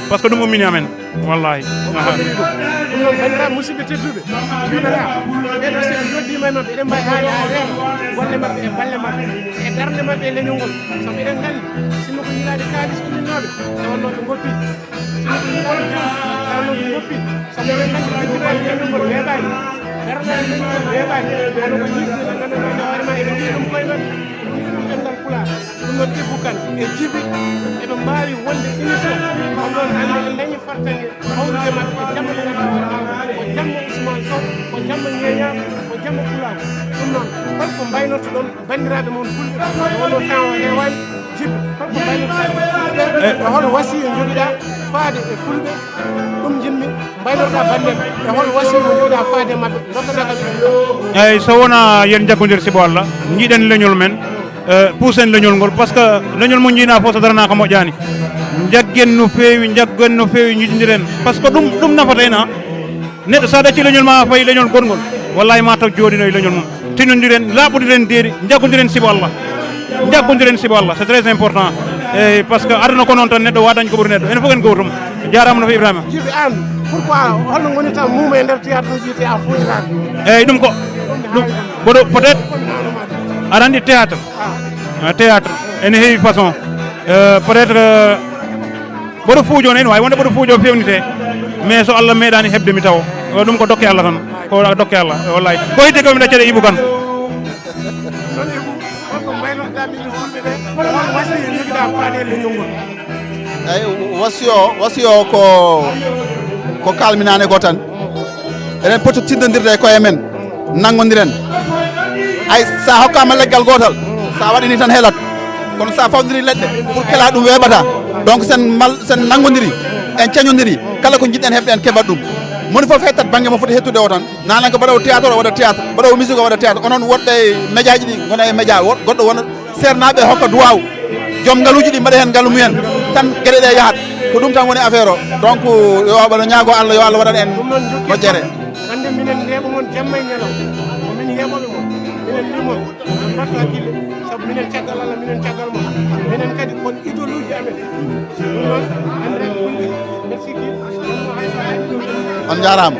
par ce que ɗum ummini amen wallahi ɗum noon bandiraɓe musidɓe tedduɓe juuɗata ɓeɗo sen joddima e mabɓe eɗen mbawi haali ha weeɓa golle mabɓe e balle mabɓe e darde mabɓe e leñol ngol saabu eɗen gandi sinno ko yiilade kalis umminoɓe tawanno ɓe goppi sinno ko yiilade jom tawanno ɓe goppi saabu eɗen gandi bandiraɓe leñol ngol weeɓani darnade leñol ngol weeɓani kono ko yimɓe ɓe ganduɗa hoorema eɓe mbiya ɗum koye mabɓe ɗemgal Pulaar ɗum noon Ibou Kane e Djiby eɓe mbawi wonde émission on ɗon hande en dañi fartange hawrude mabɓe e jamma ko jamma Ousmane Sow ko jamma Ñeñam ko jamma Pulaar ɗum noon holko mbaynorto ɗon bandiraɓe moon fulɓe wonno temps o hewani Djiby holko mbaynorto e hol wasiya joguiɗa faade e fulɓe ɗum jinmi mbaynorta bandema e hol wasiya mo joguiɗa faade mabɓe dokkanaɗa eyyi so wona yen jaggodir sibo Allah jiiɗen leñol men puusen leñol ngol par ce que leñol mo jiina fof so darana ko moƴƴani jaggen no fewi jiiɗidiren par ce que ɗum nafata en ha neɗɗo sa ɗacci leñol ma fayi leñol gongol wallahi ma taw jooɗino e leñol mum tinnodiren laaɓodiren deeri jaggodiren sibo Allah c'est très important eyyi par ce que aduna ko noon tan neɗɗo wadañ ko ɓuuri neɗɗo enen fof en gowtum jarama no fewi Ibrahima Djiby an pourquoi holno goni tan muuma e nder théâtre uji te a fuɗirade eyyi ɗum ko boɗo peut être aɗa andi théâtre ene heewi façon peut être boɗo fuujo ne wawi wonde boɗo fuujo fewnite mais so Allah meeɗani hebde mi taw ɗum ko dokke Allah tan ko dokke Allah wallahi ko hidde komi ɗaccede Ibou Kane eyyi wasiyo ko kalminane ko tan eɗen poti tiddodirde e koye men nanggodiren ay sa hokkama leggal gotal sa waɗini tan heelat kono sa fawdiri leɗɗe pour kela ɗum weeɓata donc sen nanggodiri en cañodiri kala ko jiɗɗen heɓde en keɓat ɗum moni foof hettat banggue mo foti hettude o tan nanan ko mbaɗawo théâtre o waɗa théâtre mbaɗawo musique o waɗa théâtre onon woɗɗe média ji ɗi gona e média goɗɗo wona sernaɓe hokka duwaw joom ngaluji ɗi mbaɗa hen ngaalu mumen tan gueɗe ɗe yahat ko ɗum tan woni affaire o donc yo ɓaɗa ñaago Allah yo Allah waɗan en moƴƴere hande minen ndeɓo moon jamma e ñalaw komin heɓoɓe moon minen limon en mbattu hakkille saabu minen caggal Allah minen caggal mo minen kadi kon idole uji amen ɗum noon hande merci on jarama